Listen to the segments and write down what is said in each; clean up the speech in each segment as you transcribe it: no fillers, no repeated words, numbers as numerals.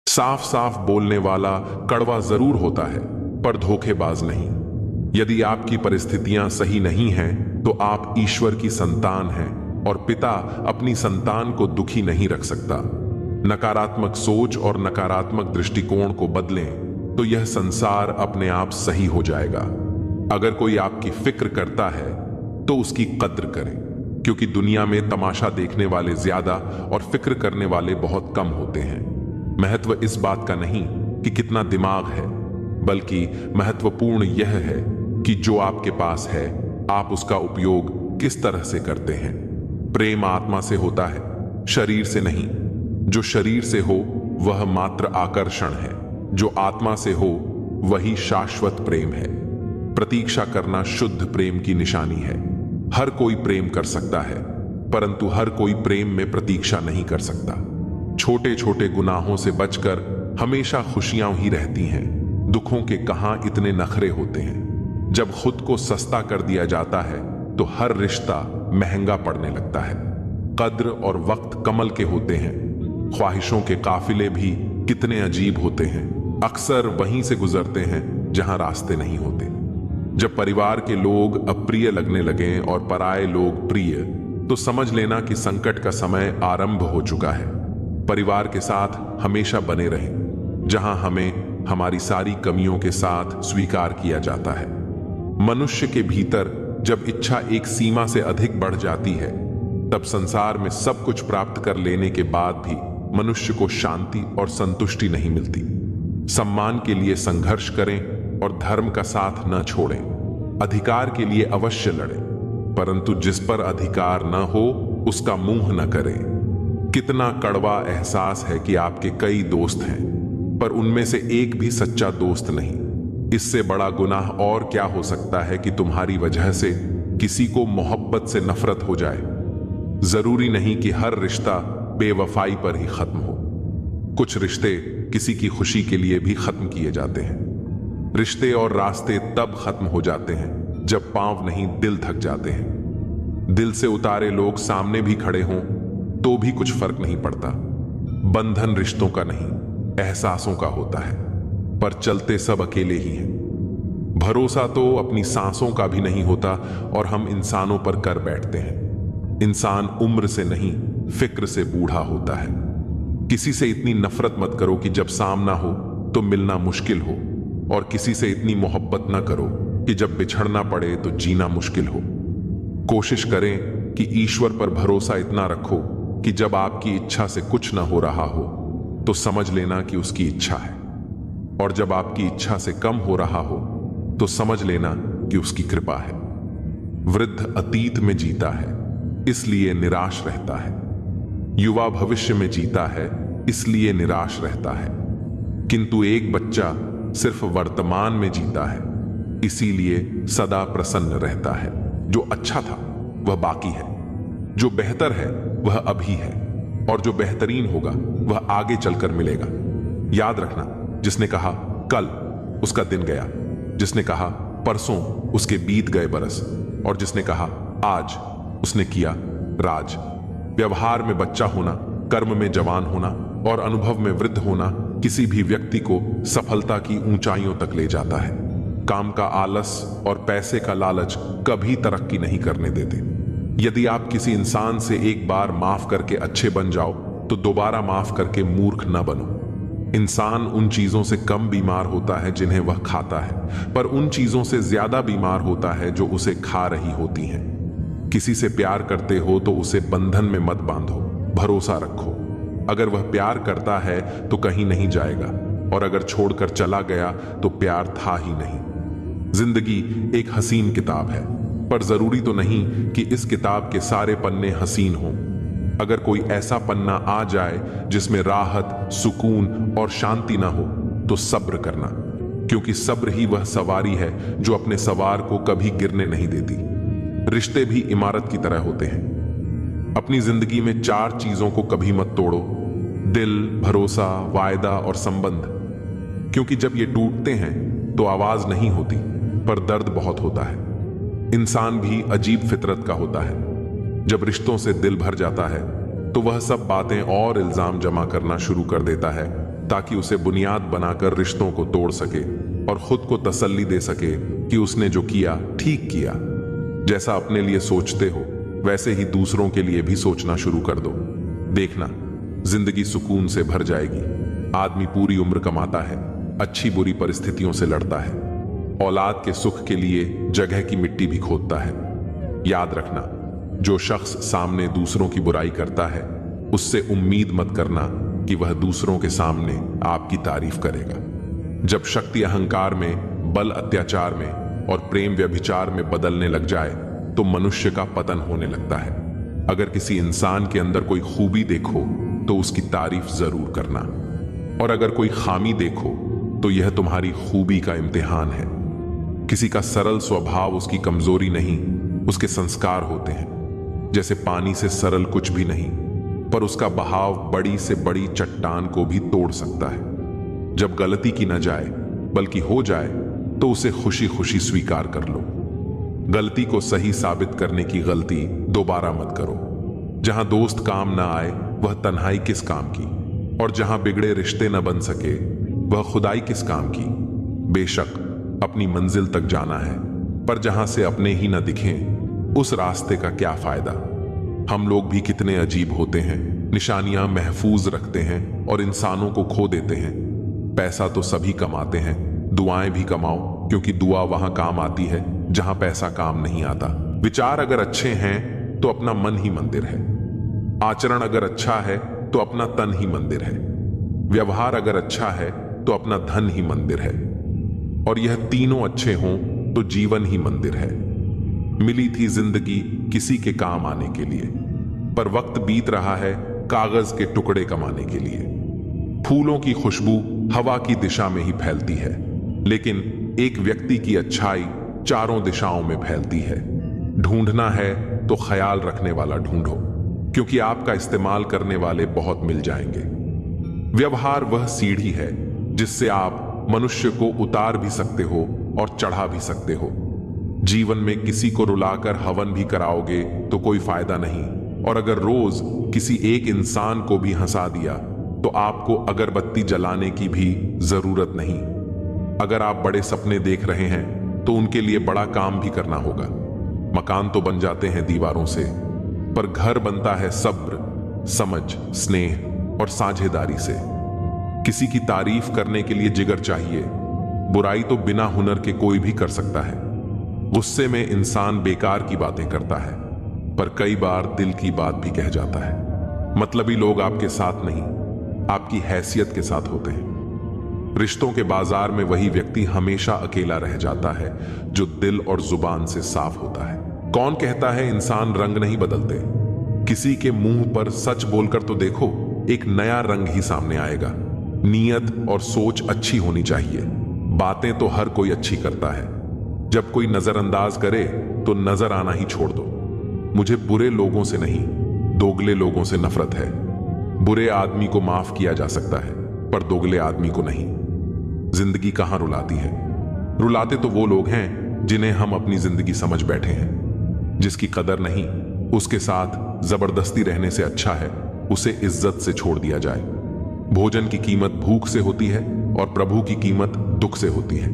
साफ साफ बोलने वाला कड़वा जरूर होता है, पर धोखेबाज नहीं। यदि आपकी परिस्थितियां सही नहीं हैं, तो आप ईश्वर की संतान हैं और पिता अपनी संतान को दुखी नहीं रख सकता। नकारात्मक सोच और नकारात्मक दृष्टिकोण को बदलें तो यह संसार अपने आप सही हो जाएगा। अगर कोई आपकी फिक्र करता है तो उसकी कद्र करें, क्योंकि दुनिया में तमाशा देखने वाले ज्यादा और फिक्र करने वाले बहुत कम होते हैं। महत्व इस बात का नहीं कि कितना दिमाग है, बल्कि महत्वपूर्ण यह है कि जो आपके पास है आप उसका उपयोग किस तरह से करते हैं। प्रेम आत्मा से होता है, शरीर से नहीं। जो शरीर से हो वह मात्र आकर्षण है, जो आत्मा से हो वही शाश्वत प्रेम है। प्रतीक्षा करना शुद्ध प्रेम की निशानी है। हर कोई प्रेम कर सकता है, परंतु हर कोई प्रेम में प्रतीक्षा नहीं कर सकता। छोटे छोटे गुनाहों से बचकर हमेशा खुशियां ही रहती हैं। दुखों के कहां इतने नखरे होते हैं। जब खुद को सस्ता कर दिया जाता है तो हर रिश्ता महंगा पड़ने लगता है। कद्र और वक्त कमल के होते हैं। ख्वाहिशों के काफिले भी कितने अजीब होते हैं। अक्सर वहीं से गुजरते हैं जहां रास्ते नहीं होते। जब परिवार के लोग अप्रिय लगने लगें और पराये लोग प्रिय, तो समझ लेना कि संकट का समय आरंभ हो चुका है। परिवार के साथ हमेशा बने रहें, जहां हमें हमारी सारी कमियों के साथ स्वीकार किया जाता है। मनुष्य के भीतर जब इच्छा एक सीमा से अधिक बढ़ जाती है, तब संसार में सब कुछ प्राप्त कर लेने के बाद भी मनुष्य को शांति और संतुष्टि नहीं मिलती। सम्मान के लिए संघर्ष करें और धर्म का साथ न छोड़ें। अधिकार के लिए अवश्य लड़ें, परंतु जिस पर अधिकार न हो उसका मुंह न करें। कितना कड़वा एहसास है कि आपके कई दोस्त हैं, पर उनमें से एक भी सच्चा दोस्त नहीं। इससे बड़ा गुनाह और क्या हो सकता है कि तुम्हारी वजह से किसी को मोहब्बत से नफरत हो जाए। जरूरी नहीं कि हर रिश्ता बेवफाई पर ही खत्म हो। कुछ रिश्ते किसी की खुशी के लिए भी खत्म किए जाते हैं। रिश्ते और रास्ते तब खत्म हो जाते हैं जब पांव नहीं दिल थक जाते हैं। दिल से उतारे लोग सामने भी खड़े हों तो भी कुछ फर्क नहीं पड़ता। बंधन रिश्तों का नहीं, एहसासों का होता है, पर चलते सब अकेले ही हैं। भरोसा तो अपनी सांसों का भी नहीं होता और हम इंसानों पर कर बैठते हैं। इंसान उम्र से नहीं, फिक्र से बूढ़ा होता है। किसी से इतनी नफरत मत करो कि जब सामना हो तो मिलना मुश्किल हो, और किसी से इतनी मोहब्बत न करो कि जब बिछड़ना पड़े तो जीना मुश्किल हो। कोशिश करें कि ईश्वर पर भरोसा इतना रखो कि जब आपकी इच्छा से कुछ न हो रहा हो तो समझ लेना कि उसकी इच्छा है, और जब आपकी इच्छा से कम हो रहा हो तो समझ लेना कि उसकी कृपा है। वृद्ध अतीत में जीता है, इसलिए निराश रहता है। युवा भविष्य में जीता है, इसलिए निराश रहता है। किंतु एक बच्चा सिर्फ वर्तमान में जीता है, इसीलिए सदा प्रसन्न रहता है। जो अच्छा था वह बाकी है, जो बेहतर है वह अभी है, और जो बेहतरीन होगा वह आगे चलकर मिलेगा। याद रखना, जिसने कहा कल उसका दिन गया, जिसने कहा परसों उसके बीत गए बरस, और जिसने कहा आज उसने किया राज। व्यवहार में बच्चा होना, कर्म में जवान होना और अनुभव में वृद्ध होना किसी भी व्यक्ति को सफलता की ऊंचाइयों तक ले जाता है। काम का आलस और पैसे का लालच कभी तरक्की नहीं करने देते। यदि आप किसी इंसान से एक बार माफ करके अच्छे बन जाओ तो दोबारा माफ करके मूर्ख न बनो। इंसान उन चीजों से कम बीमार होता है जिन्हें वह खाता है, पर उन चीजों से ज्यादा बीमार होता है जो उसे खा रही होती हैं। किसी से प्यार करते हो तो उसे बंधन में मत बांधो, भरोसा रखो। अगर वह प्यार करता है तो कहीं नहीं जाएगा, और अगर छोड़कर चला गया तो प्यार था ही नहीं। जिंदगी एक हसीन किताब है, पर जरूरी तो नहीं कि इस किताब के सारे पन्ने हसीन हों। अगर कोई ऐसा पन्ना आ जाए जिसमें राहत, सुकून और शांति ना हो तो सब्र करना, क्योंकि सब्र ही वह सवारी है जो अपने सवार को कभी गिरने नहीं देती। रिश्ते भी इमारत की तरह होते हैं। अपनी जिंदगी में 4 चीजों को कभी मत तोड़ो: दिल, भरोसा, वायदा और संबंध। क्योंकि जब ये टूटते हैं तो आवाज नहीं होती, पर दर्द बहुत होता है। इंसान भी अजीब फितरत का होता है। जब रिश्तों से दिल भर जाता है तो वह सब बातें और इल्जाम जमा करना शुरू कर देता है ताकि उसे बुनियाद बनाकर रिश्तों को तोड़ सके और खुद को तसल्ली दे सके कि उसने जो किया ठीक किया। जैसा अपने लिए सोचते हो वैसे ही दूसरों के लिए भी सोचना शुरू कर दो। देखना, जिंदगी सुकून से भर जाएगी। आदमी पूरी उम्र कमाता है, अच्छी बुरी परिस्थितियों से लड़ता है, औलाद के सुख के लिए जगह की मिट्टी भी खोदता है। याद रखना, जो शख्स सामने दूसरों की बुराई करता है उससे उम्मीद मत करना कि वह दूसरों के सामने आपकी तारीफ करेगा। जब शक्ति अहंकार में, बल अत्याचार में और प्रेम व्यभिचार में बदलने लग जाए तो मनुष्य का पतन होने लगता है। अगर किसी इंसान के अंदर कोई खूबी देखो तो उसकी तारीफ जरूर करना, और अगर कोई खामी देखो तो यह तुम्हारी खूबी का इम्तिहान है। किसी का सरल स्वभाव उसकी कमजोरी नहीं, उसके संस्कार होते हैं। जैसे पानी से सरल कुछ भी नहीं, पर उसका बहाव बड़ी से बड़ी चट्टान को भी तोड़ सकता है। जब गलती की न जाए बल्कि हो जाए तो उसे खुशी खुशी स्वीकार कर लो। गलती को सही साबित करने की गलती दोबारा मत करो। जहां दोस्त काम ना आए वह तन्हाई किस काम की, और जहां बिगड़े रिश्ते न बन सके वह खुदाई किस काम की। बेशक अपनी मंजिल तक जाना है, पर जहां से अपने ही न दिखें उस रास्ते का क्या फायदा। हम लोग भी कितने अजीब होते हैं, निशानियां महफूज रखते हैं और इंसानों को खो देते हैं। पैसा तो सभी कमाते हैं, दुआएं भी कमाओ, क्योंकि दुआ वहां काम आती है जहां पैसा काम नहीं आता। विचार अगर अच्छे हैं तो अपना मन ही मंदिर है। आचरण अगर अच्छा है तो अपना तन ही मंदिर है। व्यवहार अगर अच्छा है तो अपना धन ही मंदिर है। और यह तीनों अच्छे हों तो जीवन ही मंदिर है। मिली थी जिंदगी किसी के काम आने के लिए, पर वक्त बीत रहा है कागज के टुकड़े कमाने के लिए। फूलों की खुशबू हवा की दिशा में ही फैलती है, लेकिन एक व्यक्ति की अच्छाई चारों दिशाओं में फैलती है। ढूंढना है तो ख्याल रखने वाला ढूंढो, क्योंकि आपका इस्तेमाल करने वाले बहुत मिल जाएंगे। व्यवहार वह सीढ़ी है जिससे आप मनुष्य को उतार भी सकते हो और चढ़ा भी सकते हो। जीवन में किसी को रुलाकर हवन भी कराओगे तो कोई फायदा नहीं, और अगर रोज किसी एक इंसान को भी हंसा दिया तो आपको अगरबत्ती जलाने की भी जरूरत नहीं। अगर आप बड़े सपने देख रहे हैं तो उनके लिए बड़ा काम भी करना होगा। मकान तो बन जाते हैं दीवारों से, पर घर बनता है सब्र, समझ, स्नेह और साझेदारी से। किसी की तारीफ करने के लिए जिगर चाहिए। बुराई तो बिना हुनर के कोई भी कर सकता है। गुस्से में इंसान बेकार की बातें करता है, पर कई बार दिल की बात भी कह जाता है। मतलबी लोग आपके साथ नहीं, आपकी हैसियत के साथ होते हैं। रिश्तों के बाजार में वही व्यक्ति हमेशा अकेला रह जाता है जो दिल और जुबान से साफ होता है। कौन कहता है इंसान रंग नहीं बदलते? किसी के मुंह पर सच बोलकर तो देखो, एक नया रंग ही सामने आएगा। नीयत और सोच अच्छी होनी चाहिए। बातें तो हर कोई अच्छी करता है। जब कोई नजरअंदाज करे तो नजर आना ही छोड़ दो। मुझे बुरे लोगों से नहीं, दोगले लोगों से नफरत है। बुरे आदमी को माफ किया जा सकता है, पर दोगले आदमी को नहीं। जिंदगी कहां रुलाती है? रुलाते तो वो लोग हैं जिन्हें हम अपनी जिंदगी समझ बैठे हैं। जिसकी कदर नहीं, उसके साथ जबरदस्ती रहने से अच्छा है उसे इज्जत से छोड़ दिया जाए। भोजन की कीमत भूख से होती है और प्रभु की कीमत दुख से होती है।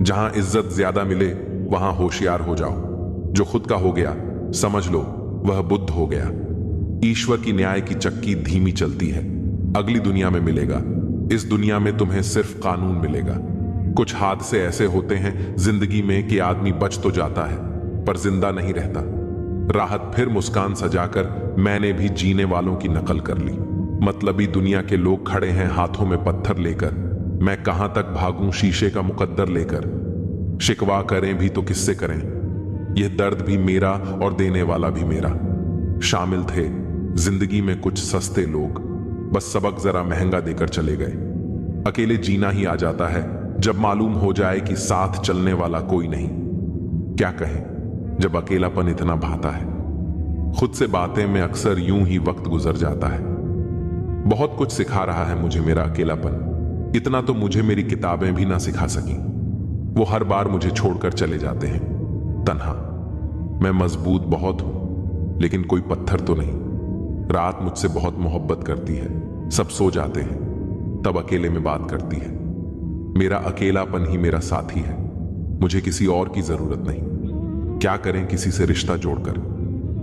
जहां इज्जत ज्यादा मिले वहां होशियार हो जाओ। जो खुद का हो गया समझ लो वह बुद्ध हो गया। ईश्वर की न्याय की चक्की धीमी चलती है। अगली दुनिया में मिलेगा, इस दुनिया में तुम्हें सिर्फ कानून मिलेगा। कुछ हादसे ऐसे होते हैं जिंदगी में कि आदमी बच तो जाता है पर जिंदा नहीं रहता। राहत फिर मुस्कान सजाकर मैंने भी जीने वालों की नकल कर ली। मतलबी दुनिया के लोग खड़े हैं हाथों में पत्थर लेकर, मैं कहां तक भागूं शीशे का मुकद्दर लेकर। शिकवा करें भी तो किससे करें, यह दर्द भी मेरा और देने वाला भी मेरा। शामिल थे जिंदगी में कुछ सस्ते लोग, बस सबक जरा महंगा देकर चले गए। अकेले जीना ही आ जाता है जब मालूम हो जाए कि साथ चलने वाला कोई नहीं। क्या कहें जब अकेलापन इतना भाता है। खुद से बातें में अक्सर यूं ही वक्त गुजर जाता है। बहुत कुछ सिखा रहा है मुझे मेरा अकेलापन। इतना तो मुझे मेरी किताबें भी ना सिखा सकी। वो हर बार मुझे छोड़कर चले जाते हैं तन्हा। मैं मजबूत बहुत हूं लेकिन कोई पत्थर तो नहीं। रात मुझसे बहुत मोहब्बत करती है। सब सो जाते हैं, तब अकेले में बात करती है। मेरा अकेलापन ही मेरा साथी है, मुझे किसी और की जरूरत नहीं। क्या करें किसी से रिश्ता जोड़कर,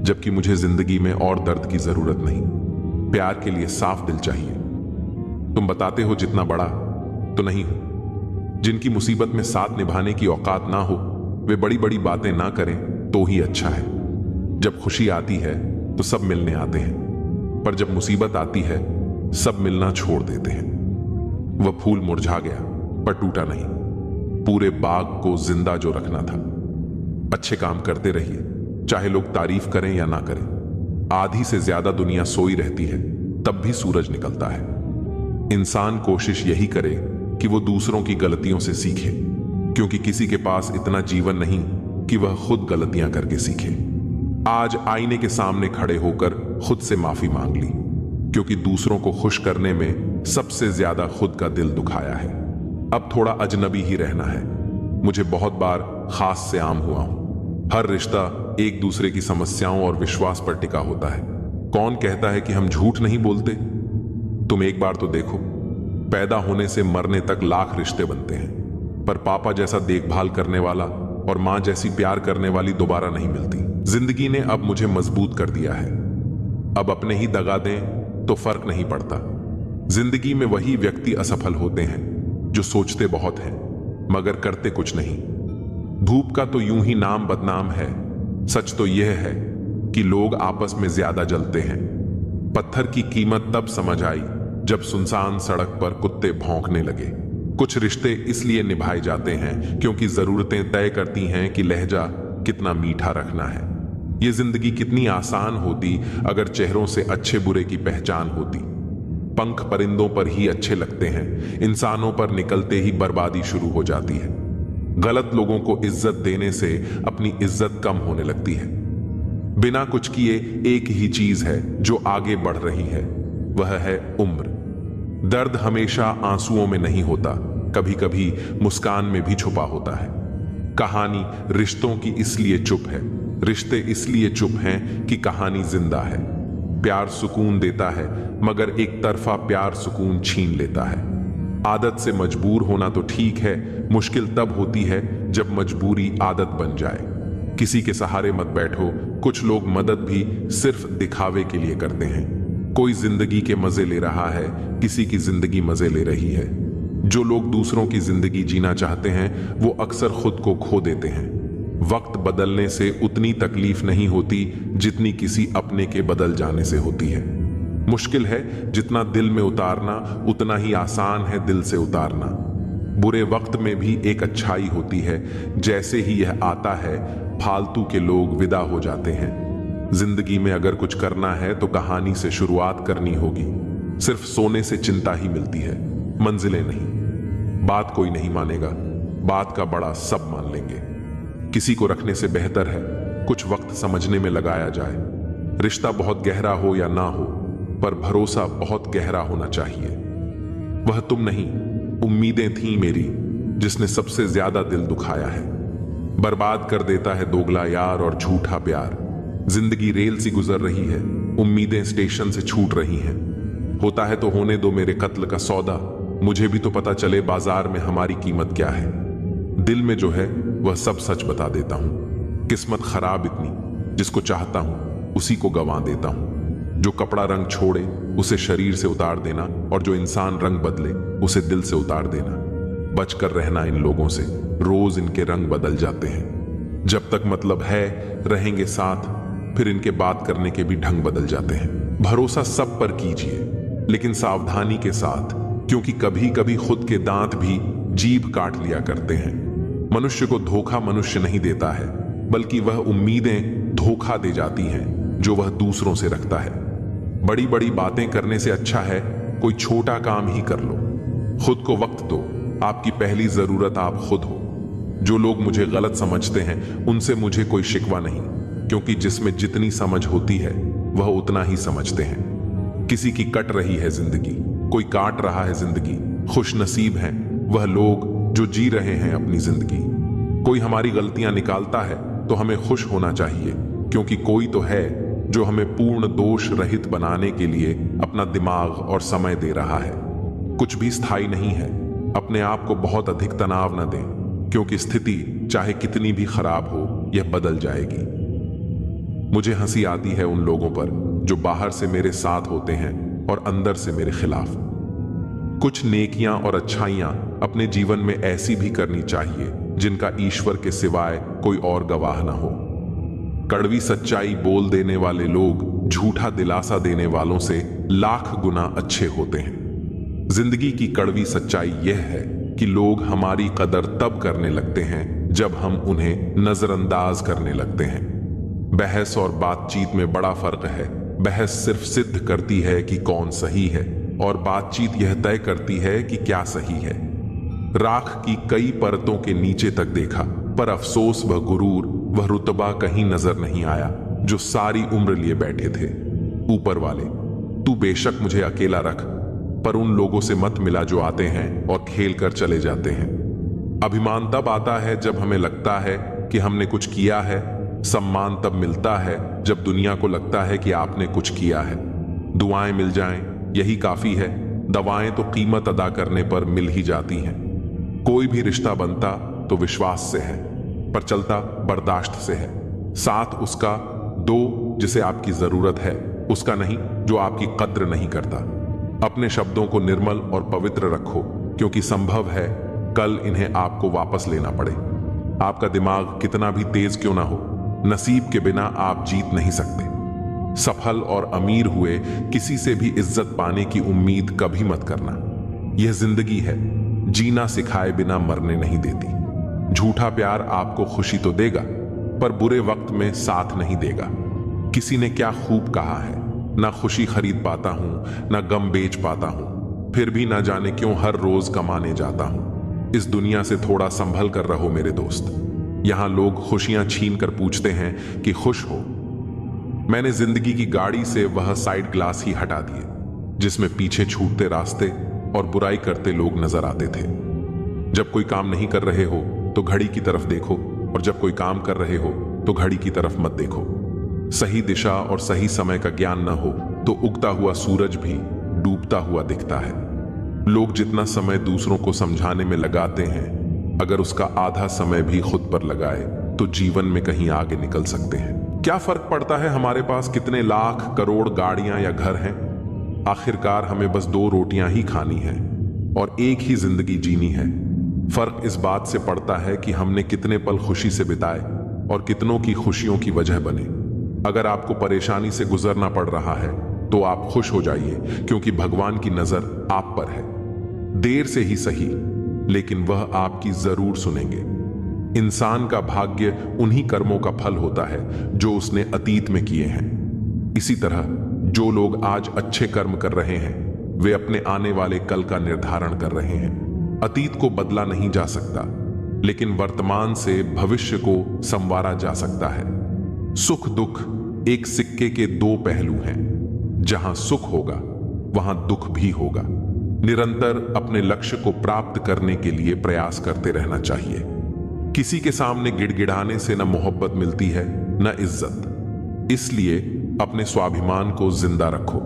जबकि मुझे जिंदगी में और दर्द की जरूरत नहीं। प्यार के लिए साफ दिल चाहिए। तुम बताते हो जितना बड़ा, तो नहीं हूं। जिनकी मुसीबत में साथ निभाने की औकात ना हो, वे बड़ी बड़ी बातें ना करें तो ही अच्छा है। जब खुशी आती है तो सब मिलने आते हैं, पर जब मुसीबत आती है सब मिलना छोड़ देते हैं। वह फूल मुरझा गया पर टूटा नहीं, पूरे बाग को जिंदा जो रखना था। अच्छे काम करते रहिए, चाहे लोग तारीफ करें या ना करें। आधी से ज्यादा दुनिया सोई रहती है, तब भी सूरज निकलता है। इंसान कोशिश यही करे कि वो दूसरों की गलतियों से सीखे, क्योंकि किसी के पास इतना जीवन नहीं कि वह खुद गलतियां करके सीखे। आज आईने के सामने खड़े होकर खुद से माफी मांग ली, क्योंकि दूसरों को खुश करने में सबसे ज्यादा खुद का दिल दुखाया है। अब थोड़ा अजनबी ही रहना है। मुझे बहुत बार खास से आम हुआ हूं। हर रिश्ता एक दूसरे की समस्याओं और विश्वास पर टिका होता है। कौन कहता है कि हम झूठ नहीं बोलते? तुम एक बार तो देखो, पैदा होने से मरने तक लाख रिश्ते बनते हैं, पर पापा जैसा देखभाल करने वाला और मां जैसी प्यार करने वाली दोबारा नहीं मिलती। जिंदगी ने अब मुझे मजबूत कर दिया है। अब अपने ही दगा दें तो फर्क नहीं पड़ता। जिंदगी में वही व्यक्ति असफल होते हैं जो सोचते बहुत हैं मगर करते कुछ नहीं। धूप का तो यूं ही नाम बदनाम है। सच तो यह है कि लोग आपस में ज्यादा जलते हैं। पत्थर की कीमत तब समझ आई जब सुनसान सड़क पर कुत्ते भौंकने लगे। कुछ रिश्ते इसलिए निभाए जाते हैं क्योंकि जरूरतें तय करती हैं कि लहजा कितना मीठा रखना है। ये जिंदगी कितनी आसान होती अगर चेहरों से अच्छे बुरे की पहचान होती। पंख परिंदों पर ही अच्छे लगते हैं, इंसानों पर निकलते ही बर्बादी शुरू हो जाती है। गलत लोगों को इज्जत देने से अपनी इज्जत कम होने लगती है। बिना कुछ किए एक ही चीज है जो आगे बढ़ रही है, वह है उम्र। दर्द हमेशा आंसुओं में नहीं होता, कभी कभी मुस्कान में भी छुपा होता है। कहानी रिश्तों की इसलिए चुप है, रिश्ते इसलिए चुप हैं कि कहानी जिंदा है। प्यार सुकून देता है मगर एक तरफा प्यार सुकून छीन लेता है। आदत से मजबूर होना तो ठीक है, मुश्किल तब होती है जब मजबूरी आदत बन जाए। किसी के सहारे मत बैठो। कुछ लोग मदद भी सिर्फ दिखावे के लिए करते हैं। कोई जिंदगी के मजे ले रहा है, किसी की जिंदगी मजे ले रही है। जो लोग दूसरों की जिंदगी जीना चाहते हैं वो अक्सर खुद को खो देते हैं। वक्त बदलने से उतनी तकलीफ नहीं होती जितनी किसी अपने के बदल जाने से होती है। मुश्किल है जितना दिल में उतारना, उतना ही आसान है दिल से उतारना। बुरे वक्त में भी एक अच्छाई होती है, जैसे ही यह आता है फालतू के लोग विदा हो जाते हैं। जिंदगी में अगर कुछ करना है तो कहानी से शुरुआत करनी होगी। सिर्फ सोने से चिंता ही मिलती है, मंजिलें नहीं। बात कोई नहीं मानेगा, बात का बड़ा सब मान लेंगे। किसी को रखने से बेहतर है कुछ वक्त समझने में लगाया जाए। रिश्ता बहुत गहरा हो या ना हो, पर भरोसा बहुत गहरा होना चाहिए। वह तुम नहीं, उम्मीदें थीं मेरी, जिसने सबसे ज्यादा दिल दुखाया है। बर्बाद कर देता है दोगला यार और झूठा प्यार। जिंदगी रेल सी गुजर रही है, उम्मीदें स्टेशन से छूट रही हैं। होता है तो होने दो मेरे कत्ल का सौदा, मुझे भी तो पता चले बाजार में हमारी कीमत क्या है। दिल में जो है वह सब सच बता देता हूं। किस्मत खराब इतनी, जिसको चाहता हूं उसी को गंवा देता हूं। जो कपड़ा रंग छोड़े उसे शरीर से उतार देना, और जो इंसान रंग बदले उसे दिल से उतार देना। बचकर रहना इन लोगों से, रोज इनके रंग बदल जाते हैं। जब तक मतलब है रहेंगे साथ, फिर इनके बात करने के भी ढंग बदल जाते हैं। भरोसा सब पर कीजिए, लेकिन सावधानी के साथ, क्योंकि कभी कभी खुद के दांत भी जीभ काट लिया करते हैं। मनुष्य को धोखा मनुष्य नहीं देता है, बल्कि वह उम्मीदें धोखा दे जाती हैं जो वह दूसरों से रखता है। बड़ी बड़ी बातें करने से अच्छा है कोई छोटा काम ही कर लो। खुद को वक्त दो, आपकी पहली जरूरत आप खुद हो। जो लोग मुझे गलत समझते हैं उनसे मुझे कोई शिकवा नहीं, क्योंकि जिसमें जितनी समझ होती है वह उतना ही समझते हैं। किसी की कट रही है जिंदगी, कोई काट रहा है जिंदगी। खुश नसीब हैं वह लोग जो जी रहे हैं अपनी जिंदगी। कोई हमारी गलतियां निकालता है तो हमें खुश होना चाहिए, क्योंकि कोई तो है जो हमें पूर्ण दोष रहित बनाने के लिए अपना दिमाग और समय दे रहा है। कुछ भी स्थायी नहीं है। अपने आप को बहुत अधिक तनाव न दें, क्योंकि स्थिति चाहे कितनी भी खराब हो, यह बदल जाएगी। मुझे हंसी आती है उन लोगों पर जो बाहर से मेरे साथ होते हैं और अंदर से मेरे खिलाफ। कुछ नेकियां और अच्छाइयां अपने जीवन में ऐसी भी करनी चाहिए जिनका ईश्वर के सिवाय कोई और गवाह न हो। कड़वी सच्चाई बोल देने वाले लोग झूठा दिलासा देने वालों से लाख गुना अच्छे होते हैं। जिंदगी की कड़वी सच्चाई यह है कि लोग हमारी कदर तब करने लगते हैं जब हम उन्हें नजरअंदाज करने लगते हैं। बहस और बातचीत में बड़ा फर्क है। बहस सिर्फ सिद्ध करती है कि कौन सही है, और बातचीत यह तय करती है कि क्या सही है। राख की कई परतों के नीचे तक देखा, पर अफसोस व गुरूर वह रुतबा कहीं नजर नहीं आया जो सारी उम्र लिए बैठे थे। ऊपर वाले, तू बेशक मुझे अकेला रख, पर उन लोगों से मत मिला जो आते हैं और खेल कर चले जाते हैं। अभिमान तब आता है जब हमें लगता है कि हमने कुछ किया है। सम्मान तब मिलता है जब दुनिया को लगता है कि आपने कुछ किया है। दुआएं मिल जाएं, यही काफी है। दवाएं तो कीमत अदा करने पर मिल ही जाती हैं। कोई भी रिश्ता बनता तो विश्वास से है, पर चलता बर्दाश्त से है। साथ उसका दो जिसे आपकी जरूरत है, उसका नहीं जो आपकी कद्र नहीं करता। अपने शब्दों को निर्मल और पवित्र रखो, क्योंकि संभव है कल इन्हें आपको वापस लेना पड़े। आपका दिमाग कितना भी तेज क्यों ना हो, नसीब के बिना आप जीत नहीं सकते। सफल और अमीर हुए किसी से भी इज्जत पाने की उम्मीद कभी मत करना। यह जिंदगी है, जीना सिखाए बिना मरने नहीं देती। झूठा प्यार आपको खुशी तो देगा, पर बुरे वक्त में साथ नहीं देगा। किसी ने क्या खूब कहा है, ना खुशी खरीद पाता हूं, ना गम बेच पाता हूं, फिर भी ना जाने क्यों हर रोज कमाने जाता हूं। इस दुनिया से थोड़ा संभल कर रहो मेरे दोस्त। यहां लोग खुशियां छीन कर पूछते हैं कि खुश हो। मैंने जिंदगी की गाड़ी से वह साइड ग्लास ही हटा दिए जिसमें पीछे छूटते रास्ते और बुराई करते लोग नजर आते थे। जब कोई काम नहीं कर रहे हो तो घड़ी की तरफ देखो, और जब कोई काम कर रहे हो तो घड़ी की तरफ मत देखो। सही दिशा और सही समय का ज्ञान न हो तो उगता हुआ सूरज भी डूबता हुआ दिखता है। लोग जितना समय दूसरों को समझाने में लगाते हैं, अगर उसका आधा समय भी खुद पर लगाए तो जीवन में कहीं आगे निकल सकते हैं। क्या फर्क पड़ता है हमारे पास कितने लाख करोड़ गाड़ियां या घर हैं? आखिरकार हमें बस 2 रोटियां ही खानी हैं और एक ही जिंदगी जीनी है। फर्क इस बात से पड़ता है कि हमने कितने पल खुशी से बिताए और कितनों की खुशियों की वजह बने। अगर आपको परेशानी से गुजरना पड़ रहा है तो आप खुश हो जाइए, क्योंकि भगवान की नजर आप पर है। देर से ही सही, लेकिन वह आपकी जरूर सुनेंगे। इंसान का भाग्य उन्हीं कर्मों का फल होता है जो उसने अतीत में किए हैं। इसी तरह जो लोग आज अच्छे कर्म कर रहे हैं, वे अपने आने वाले कल का निर्धारण कर रहे हैं। अतीत को बदला नहीं जा सकता, लेकिन वर्तमान से भविष्य को संवारा जा सकता है। सुख दुख एक सिक्के के 2 पहलू हैं। जहां सुख होगा वहां दुख भी होगा। निरंतर अपने लक्ष्य को प्राप्त करने के लिए प्रयास करते रहना चाहिए। किसी के सामने गिड़गिड़ाने से न मोहब्बत मिलती है न इज्जत। इसलिए अपने स्वाभिमान को जिंदा रखो।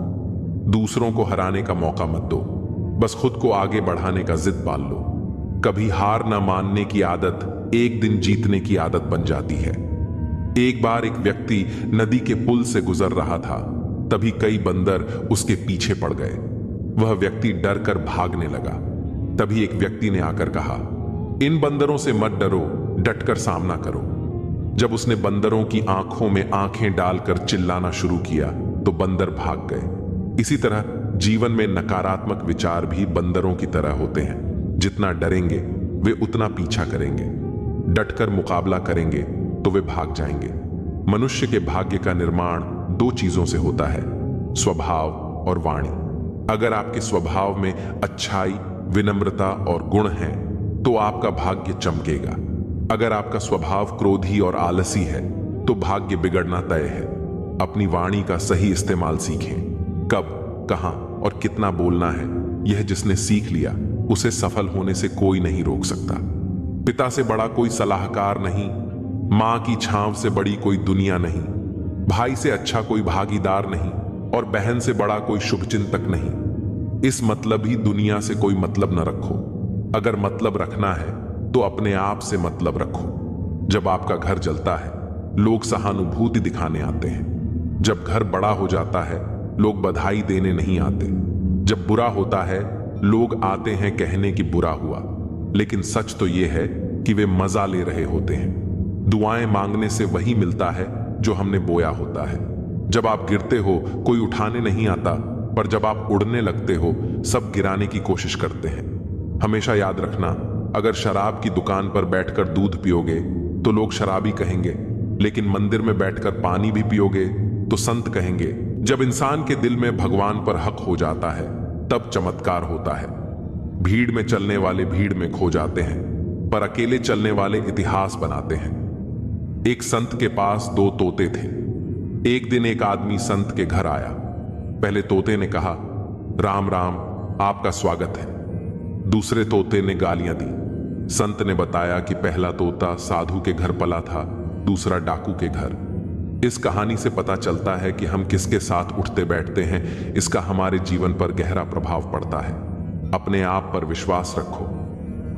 दूसरों को हराने का मौका मत दो, बस खुद को आगे बढ़ाने का जिद पाल लो। कभी हार न मानने की आदत एक दिन जीतने की आदत बन जाती है। एक बार एक व्यक्ति नदी के पुल से गुजर रहा था, तभी कई बंदर उसके पीछे पड़ गए। वह व्यक्ति डर कर भागने लगा। तभी एक व्यक्ति ने आकर कहा, इन बंदरों से मत डरो, डटकर सामना करो। जब उसने बंदरों की आंखों में आंखें डालकर चिल्लाना शुरू किया तो बंदर भाग गए। इसी तरह जीवन में नकारात्मक विचार भी बंदरों की तरह होते हैं। जितना डरेंगे वे उतना पीछा करेंगे, डटकर मुकाबला करेंगे तो वे भाग जाएंगे। मनुष्य के भाग्य का निर्माण 2 चीजों से होता है, स्वभाव और वाणी। अगर आपके स्वभाव में अच्छाई, विनम्रता और गुण हैं तो आपका भाग्य चमकेगा। अगर आपका स्वभाव क्रोधी और आलसी है तो भाग्य बिगड़ना तय है। अपनी वाणी का सही इस्तेमाल सीखें। कब, कहां और कितना बोलना है, यह जिसने सीख लिया उसे सफल होने से कोई नहीं रोक सकता। पिता से बड़ा कोई सलाहकार नहीं, मां की छांव से बड़ी कोई दुनिया नहीं, भाई से अच्छा कोई भागीदार नहीं और बहन से बड़ा कोई शुभचिंतक नहीं। इस मतलबी दुनिया से कोई मतलब न रखो। अगर मतलब रखना है तो अपने आप से मतलब रखो। जब आपका घर जलता है, लोग सहानुभूति दिखाने आते हैं। जब घर बड़ा हो जाता है, लोग बधाई देने नहीं आते। जब बुरा होता है, लोग आते हैं कहने कि बुरा हुआ। लेकिन सच तो यह है कि वे मजा ले रहे होते हैं। दुआएं मांगने से वही मिलता है जो हमने बोया होता है। जब आप गिरते हो, कोई उठाने नहीं आता, पर जब आप उड़ने लगते हो, सब गिराने की कोशिश करते हैं। हमेशा याद रखना, अगर शराब की दुकान पर बैठकर दूध पियोगे तो लोग शराबी कहेंगे, लेकिन मंदिर में बैठकर पानी भी पियोगे तो संत कहेंगे। जब इंसान के दिल में भगवान पर हक हो जाता है, तब चमत्कार होता है। भीड़ में चलने वाले भीड़ में खो जाते हैं, पर अकेले चलने वाले इतिहास बनाते हैं। एक संत के पास 2 तोते थे। एक दिन एक आदमी संत के घर आया। पहले तोते ने कहा, राम राम, आपका स्वागत है। दूसरे तोते ने गालियां दी। संत ने बताया कि पहला तोता साधु के घर पला था, दूसरा डाकू के घर। इस कहानी से पता चलता है कि हम किसके साथ उठते बैठते हैं, इसका हमारे जीवन पर गहरा प्रभाव पड़ता है। अपने आप पर विश्वास रखो।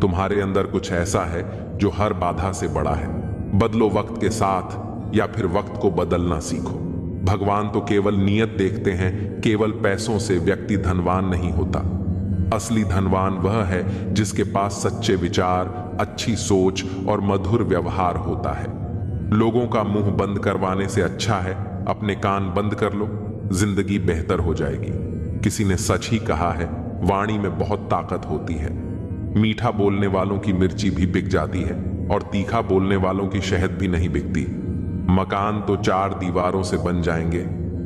तुम्हारे अंदर कुछ ऐसा है जो हर बाधा से बड़ा है। बदलो वक्त के साथ, या फिर वक्त को बदलना सीखो। भगवान तो केवल नियत देखते हैं। केवल पैसों से व्यक्ति धनवान नहीं होता। असली धनवान वह है जिसके पास सच्चे विचार, अच्छी सोच और मधुर व्यवहार होता है। लोगों का मुंह बंद करवाने से अच्छा है अपने कान बंद कर लो, जिंदगी बेहतर हो जाएगी। किसी ने सच ही कहा है, वाणी में बहुत ताकत होती है। मीठा बोलने वालों की मिर्ची भी बिक जाती है और तीखा बोलने वालों की शहद भी नहीं बिकती। मकान तो 4 दीवारों से बन जाएंगे,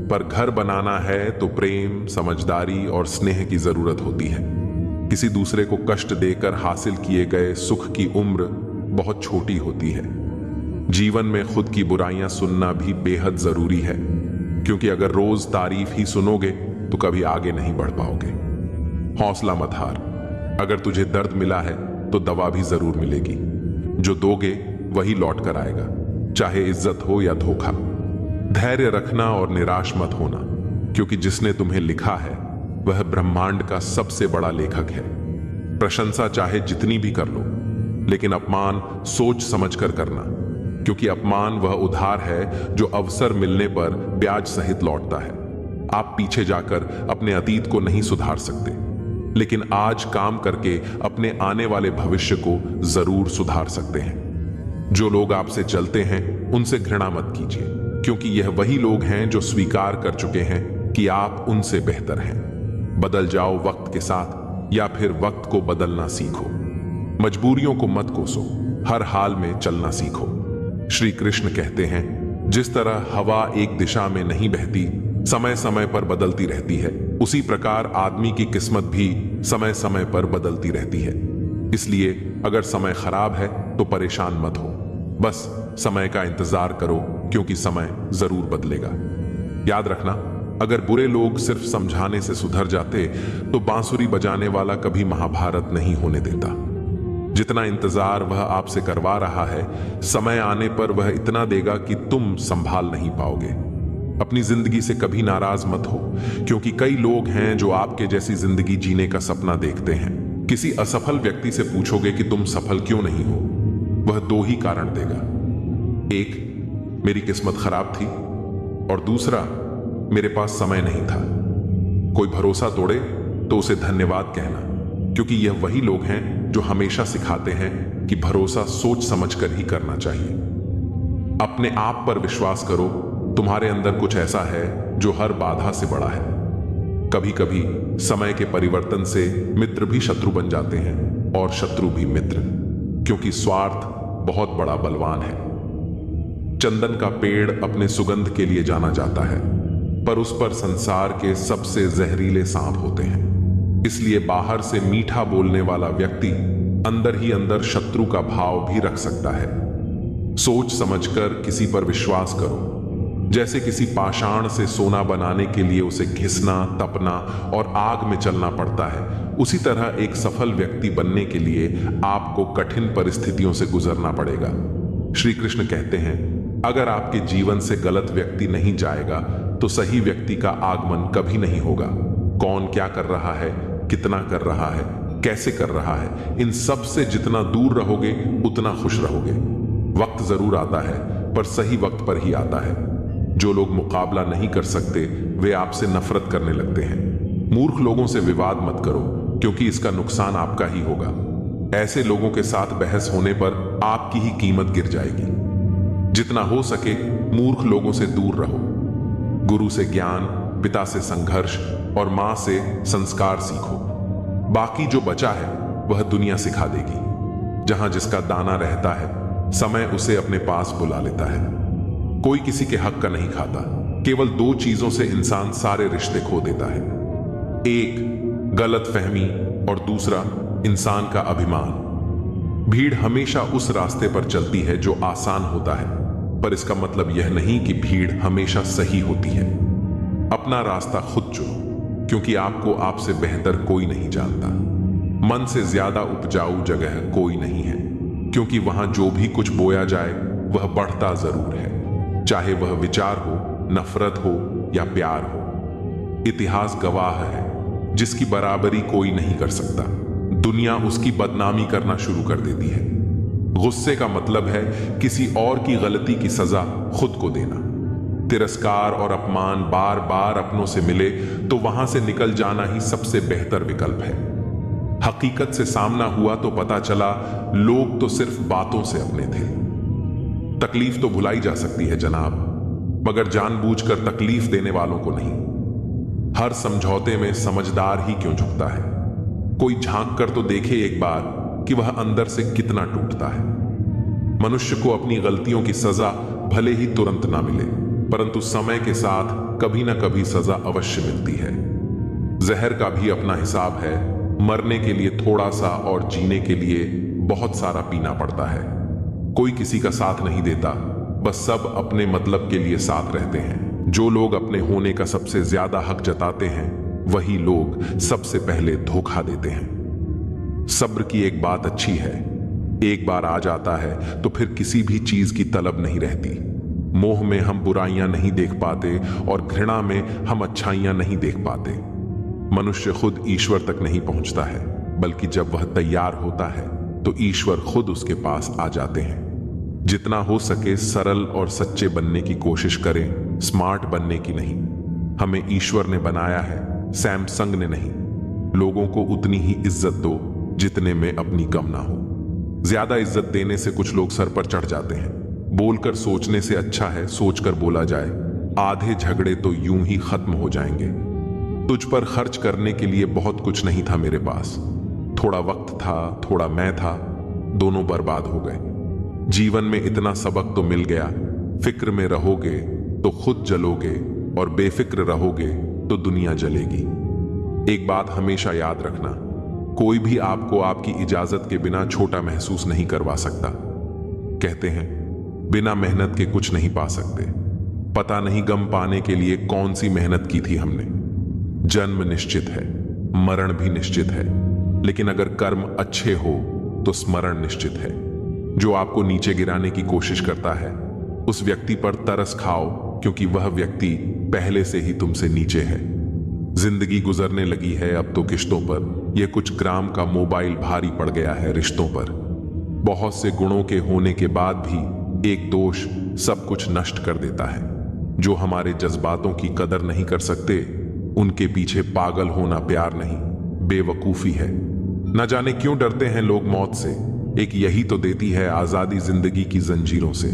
पर घर बनाना है तो प्रेम, समझदारी और स्नेह की जरूरत होती है। किसी दूसरे को कष्ट देकर हासिल किए गए सुख की उम्र बहुत छोटी होती है। जीवन में खुद की बुराइयां सुनना भी बेहद जरूरी है, क्योंकि अगर रोज तारीफ ही सुनोगे तो कभी आगे नहीं बढ़ पाओगे। हौसला मत हार। अगर तुझे दर्द मिला है तो दवा भी जरूर मिलेगी। जो दोगे वही लौट कर आएगा, चाहे इज्जत हो या धोखा। धैर्य रखना और निराश मत होना, क्योंकि जिसने तुम्हें लिखा है वह ब्रह्मांड का सबसे बड़ा लेखक है। प्रशंसा चाहे जितनी भी कर लो, लेकिन अपमान सोच समझकर करना, क्योंकि अपमान वह उधार है जो अवसर मिलने पर ब्याज सहित लौटता है। आप पीछे जाकर अपने अतीत को नहीं सुधार सकते, लेकिन आज काम करके अपने आने वाले भविष्य को जरूर सुधार सकते हैं। जो लोग आपसे चलते हैं उनसे घृणा मत कीजिए, क्योंकि यह वही लोग हैं जो स्वीकार कर चुके हैं कि आप उनसे बेहतर हैं। बदल जाओ वक्त के साथ, या फिर वक्त को बदलना सीखो। मजबूरियों को मत कोसो, हर हाल में चलना सीखो। श्री कृष्ण कहते हैं, जिस तरह हवा एक दिशा में नहीं बहती, समय समय पर बदलती रहती है, उसी प्रकार आदमी की किस्मत भी समय समय पर बदलती रहती है। इसलिए अगर समय खराब है तो परेशान मत हो, बस समय का इंतजार करो, क्योंकि समय जरूर बदलेगा। याद रखना, अगर बुरे लोग सिर्फ समझाने से सुधर जाते तो बांसुरी बजाने वाला कभी महाभारत नहीं होने देता। जितना इंतजार वह आपसे करवा रहा है, समय आने पर वह इतना देगा कि तुम संभाल नहीं पाओगे। अपनी जिंदगी से कभी नाराज मत हो, क्योंकि कई लोग हैं जो आपके जैसी जिंदगी जीने का सपना देखते हैं। किसी असफल व्यक्ति से पूछोगे कि तुम सफल क्यों नहीं हो, वह 2 ही कारण देगा। एक, मेरी किस्मत खराब थी, और दूसरा, मेरे पास समय नहीं था। कोई भरोसा तोड़े तो उसे धन्यवाद कहना, क्योंकि यह वही लोग हैं जो हमेशा सिखाते हैं कि भरोसा सोच समझकर ही करना चाहिए। अपने आप पर विश्वास करो। तुम्हारे अंदर कुछ ऐसा है जो हर बाधा से बड़ा है। कभी कभी समय के परिवर्तन से मित्र भी शत्रु बन जाते हैं और शत्रु भी मित्र, क्योंकि स्वार्थ बहुत बड़ा बलवान है। चंदन का पेड़ अपने सुगंध के लिए जाना जाता है, पर उस पर संसार के सबसे जहरीले सांप होते हैं। इसलिए बाहर से मीठा बोलने वाला व्यक्ति अंदर ही अंदर शत्रु का भाव भी रख सकता है। सोच समझकर किसी पर विश्वास करो। जैसे किसी पाषाण से सोना बनाने के लिए उसे घिसना, तपना और आग में चलना पड़ता है, उसी तरह एक सफल व्यक्ति बनने के लिए आपको कठिन परिस्थितियों से गुजरना पड़ेगा। श्री कृष्ण कहते हैं, अगर आपके जीवन से गलत व्यक्ति नहीं जाएगा तो सही व्यक्ति का आगमन कभी नहीं होगा। कौन क्या कर रहा है, कितना कर रहा है, कैसे कर रहा है, इन सब से जितना दूर रहोगे उतना खुश रहोगे। वक्त जरूर आता है, पर सही वक्त पर ही आता है। जो लोग मुकाबला नहीं कर सकते वे आपसे नफरत करने लगते हैं। मूर्ख लोगों से विवाद मत करो, क्योंकि इसका नुकसान आपका ही होगा। ऐसे लोगों के साथ बहस होने पर आपकी ही कीमत गिर जाएगी। जितना हो सके मूर्ख लोगों से दूर रहो। गुरु से ज्ञान, पिता से संघर्ष और मां से संस्कार सीखो। बाकी जो बचा है वह दुनिया सिखा देगी। जहां जिसका दाना रहता है, समय उसे अपने पास बुला लेता है। कोई किसी के हक का नहीं खाता। केवल दो चीजों से इंसान सारे रिश्ते खो देता है, एक गलत फहमी और दूसरा इंसान का अभिमान। भीड़ हमेशा उस रास्ते पर चलती है जो आसान होता है, पर इसका मतलब यह नहीं कि भीड़ हमेशा सही होती है। अपना रास्ता खुद चुनो, क्योंकि आपको आपसे बेहतर कोई नहीं जानता। मन से ज्यादा उपजाऊ जगह कोई नहीं है, क्योंकि वहां जो भी कुछ बोया जाए वह बढ़ता जरूर है, चाहे वह विचार हो, नफरत हो या प्यार हो। इतिहास गवाह है, जिसकी बराबरी कोई नहीं कर सकता, दुनिया उसकी बदनामी करना शुरू कर देती है। गुस्से का मतलब है किसी और की गलती की सजा खुद को देना। तिरस्कार और अपमान बार बार अपनों से मिले तो वहां से निकल जाना ही सबसे बेहतर विकल्प है। हकीकत से सामना हुआ तो पता चला लोग तो सिर्फ बातों से अपने थे। तकलीफ तो भुलाई जा सकती है जनाब, मगर जानबूझकर तकलीफ देने वालों को नहीं। हर समझौते में समझदार ही क्यों झुकता है। कोई झांक कर तो देखे एक बार कि वह अंदर से कितना टूटता है। मनुष्य को अपनी गलतियों की सजा भले ही तुरंत ना मिले, परंतु समय के साथ कभी ना कभी सजा अवश्य मिलती है। जहर का भी अपना हिसाब है। मरने के लिए थोड़ा सा और जीने के लिए बहुत सारा पीना पड़ता है। कोई किसी का साथ नहीं देता, बस सब अपने मतलब के लिए साथ रहते हैं। जो लोग अपने होने का सबसे ज्यादा हक जताते हैं, वही लोग सबसे पहले धोखा देते हैं। सब्र की एक बात अच्छी है, एक बार आ जाता है तो फिर किसी भी चीज की तलब नहीं रहती। मोह में हम बुराइयां नहीं देख पाते और घृणा में हम अच्छाइयां नहीं देख पाते। मनुष्य खुद ईश्वर तक नहीं पहुंचता है, बल्कि जब वह तैयार होता है तो ईश्वर खुद उसके पास आ जाते हैं। जितना हो सके सरल और सच्चे बनने की कोशिश करें, स्मार्ट बनने की नहीं। हमें ईश्वर ने बनाया है, सैमसंग ने नहीं। लोगों को उतनी ही इज्जत दो जितने में अपनी कम ना हो। ज्यादा इज्जत देने से कुछ लोग सर पर चढ़ जाते हैं। बोलकर सोचने से अच्छा है सोचकर बोला जाए। आधे झगड़े तो यूं ही खत्म हो जाएंगे। तुझ पर खर्च करने के लिए बहुत कुछ नहीं था मेरे पास। थोड़ा वक्त था, थोड़ा मैं था, दोनों बर्बाद हो गए। जीवन में इतना सबक तो मिल गया, फिक्र में रहोगे तो खुद जलोगे और बेफिक्र रहोगे तो दुनिया जलेगी। एक बात हमेशा याद रखना, कोई भी आपको आपकी इजाजत के बिना छोटा महसूस नहीं करवा सकता। कहते हैं बिना मेहनत के कुछ नहीं पा सकते। पता नहीं गम पाने के लिए कौन सी मेहनत की थी हमने। जन्म निश्चित है, मरण भी निश्चित है, लेकिन अगर कर्म अच्छे हो तो स्मरण निश्चित है। जो आपको नीचे गिराने की कोशिश करता है उस व्यक्ति पर तरस खाओ, क्योंकि वह व्यक्ति पहले से ही तुमसे नीचे है। जिंदगी गुजरने लगी है अब तो किश्तों पर। यह कुछ ग्राम का मोबाइल भारी पड़ गया है रिश्तों पर। बहुत से गुणों के होने के बाद भी एक दोष सब कुछ नष्ट कर देता है। जो हमारे जज्बातों की कदर नहीं कर सकते, उनके पीछे पागल होना प्यार नहीं, बेवकूफी है। न जाने क्यों डरते हैं लोग मौत से। एक यही तो देती है आजादी जिंदगी की जंजीरों से।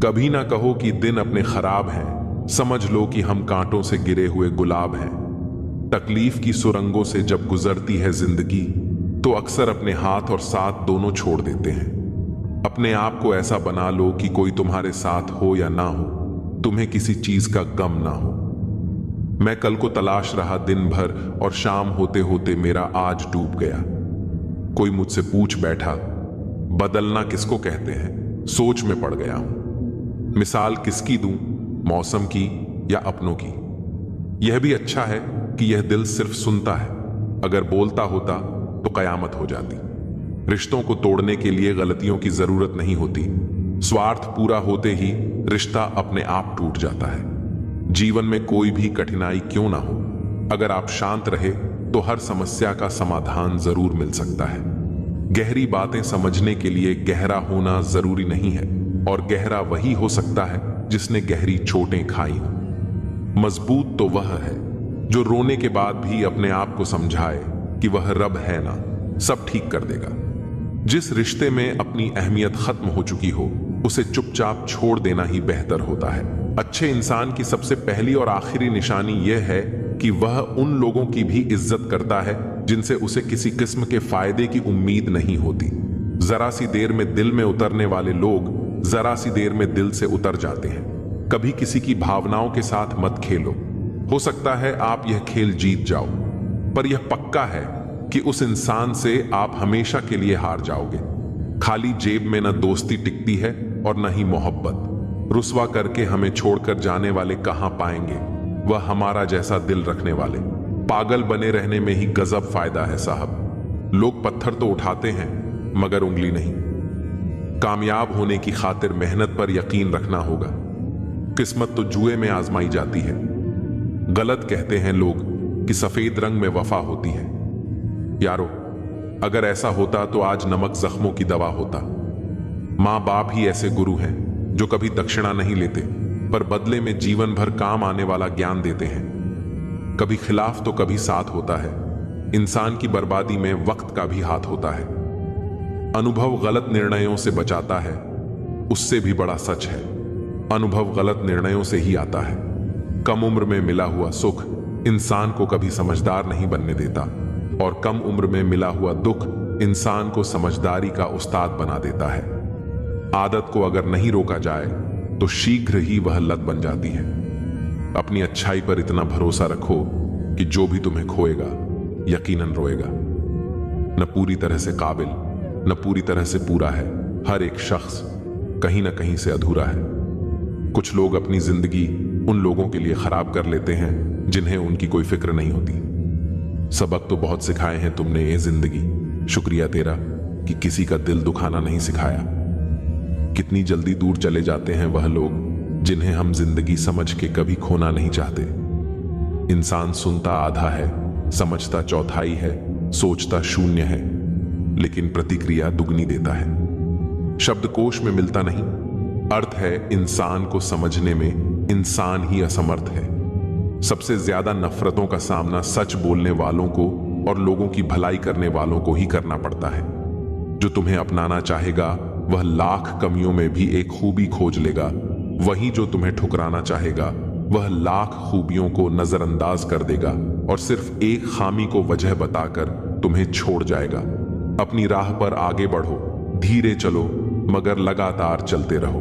कभी ना कहो कि दिन अपने खराब हैं, समझ लो कि हम कांटों से गिरे हुए गुलाब हैं। तकलीफ की सुरंगों से जब गुजरती है जिंदगी तो अक्सर अपने हाथ और साथ दोनों छोड़ देते हैं। अपने आप को ऐसा बना लो कि कोई तुम्हारे साथ हो या ना हो, तुम्हें किसी चीज का गम ना हो। मैं कल को तलाश रहा दिन भर और शाम होते होते मेरा आज डूब गया। कोई मुझसे पूछ बैठा, बदलना किसको कहते हैं? सोच में पड़ गया हूं। मिसाल किसकी दूं, मौसम की या अपनों की? यह भी अच्छा है कि यह दिल सिर्फ सुनता है। अगर बोलता होता तो कयामत हो जाती। रिश्तों को तोड़ने के लिए गलतियों की जरूरत नहीं होती। स्वार्थ पूरा होते ही रिश्ता अपने आप टूट जाता है। जीवन में कोई भी कठिनाई क्यों ना हो, अगर आप शांत रहे तो हर समस्या का समाधान जरूर मिल सकता है। गहरी बातें समझने के लिए गहरा होना जरूरी नहीं है, और गहरा वही हो सकता है जिसने गहरी चोटें खाई हो। मजबूत तो वह है जो रोने के बाद भी अपने आप को समझाए कि वह रब है ना, सब ठीक कर देगा। जिस रिश्ते में अपनी अहमियत खत्म हो चुकी हो उसे चुपचाप छोड़ देना ही बेहतर होता है। अच्छे इंसान की सबसे पहली और आखिरी निशानी यह है कि वह उन लोगों की भी इज्जत करता है जिनसे उसे किसी किस्म के फायदे की उम्मीद नहीं होती। जरा सी देर में दिल में उतरने वाले लोग जरा सी देर में दिल से उतर जाते हैं। कभी किसी की भावनाओं के साथ मत खेलो। हो सकता है आप यह खेल जीत जाओ, पर यह पक्का है कि उस इंसान से आप हमेशा के लिए हार जाओगे। खाली जेब में न दोस्ती टिकती है और न ही मोहब्बत। रुसवा करके हमें छोड़कर जाने वाले कहां पाएंगे वह हमारा जैसा दिल रखने वाले। पागल बने रहने में ही गजब फायदा है साहब। लोग पत्थर तो उठाते हैं मगर उंगली नहीं। कामयाब होने की खातिर मेहनत पर यकीन रखना होगा। किस्मत तो जुए में आजमाई जाती है। गलत कहते हैं लोग कि सफेद रंग में वफा होती है। यारो, अगर ऐसा होता तो आज नमक जख्मों की दवा होता। मां बाप ही ऐसे गुरु हैं जो कभी दक्षिणा नहीं लेते पर बदले में जीवन भर काम आने वाला ज्ञान देते हैं। कभी खिलाफ तो कभी साथ होता है। इंसान की बर्बादी में वक्त का भी हाथ होता है। अनुभव गलत निर्णयों से बचाता है, उससे भी बड़ा सच है अनुभव गलत निर्णयों से ही आता है। कम उम्र में मिला हुआ सुख इंसान को कभी समझदार नहीं बनने देता, और कम उम्र में मिला हुआ दुख इंसान को समझदारी का उस्ताद बना देता है। आदत को अगर नहीं रोका जाए तो शीघ्र ही वह लत बन जाती है। अपनी अच्छाई पर इतना भरोसा रखो कि जो भी तुम्हें खोएगा यकीनन रोएगा। न पूरी तरह से काबिल न पूरी तरह से पूरा है। हर एक शख्स कहीं ना कहीं से अधूरा है। कुछ लोग अपनी जिंदगी उन लोगों के लिए खराब कर लेते हैं जिन्हें उनकी कोई फिक्र नहीं होती। सबक तो बहुत सिखाए हैं तुमने ये जिंदगी, शुक्रिया तेरा कि किसी का दिल दुखाना नहीं सिखाया। कितनी जल्दी दूर चले जाते हैं वह लोग जिन्हें हम जिंदगी समझ के कभी खोना नहीं चाहते। इंसान सुनता आधा है, समझता चौथाई है, सोचता शून्य है, लेकिन प्रतिक्रिया दुगनी देता है। शब्दकोश में मिलता नहीं। अर्थ है इंसान को समझने में इंसान ही असमर्थ है। सबसे ज्यादा नफरतों का सामना सच बोलने वालों को और लोगों की भलाई करने वालों को ही करना पड़ता है। जो तुम्हें अपनाना चाहेगा वह लाख कमियों में भी एक खूबी खोज लेगा। वहीं जो तुम्हें ठुकराना चाहेगा वह लाख खूबियों को नजरअंदाज कर देगा और सिर्फ एक खामी को वजह बताकर तुम्हें छोड़ जाएगा। अपनी राह पर आगे बढ़ो, धीरे चलो मगर लगातार चलते रहो।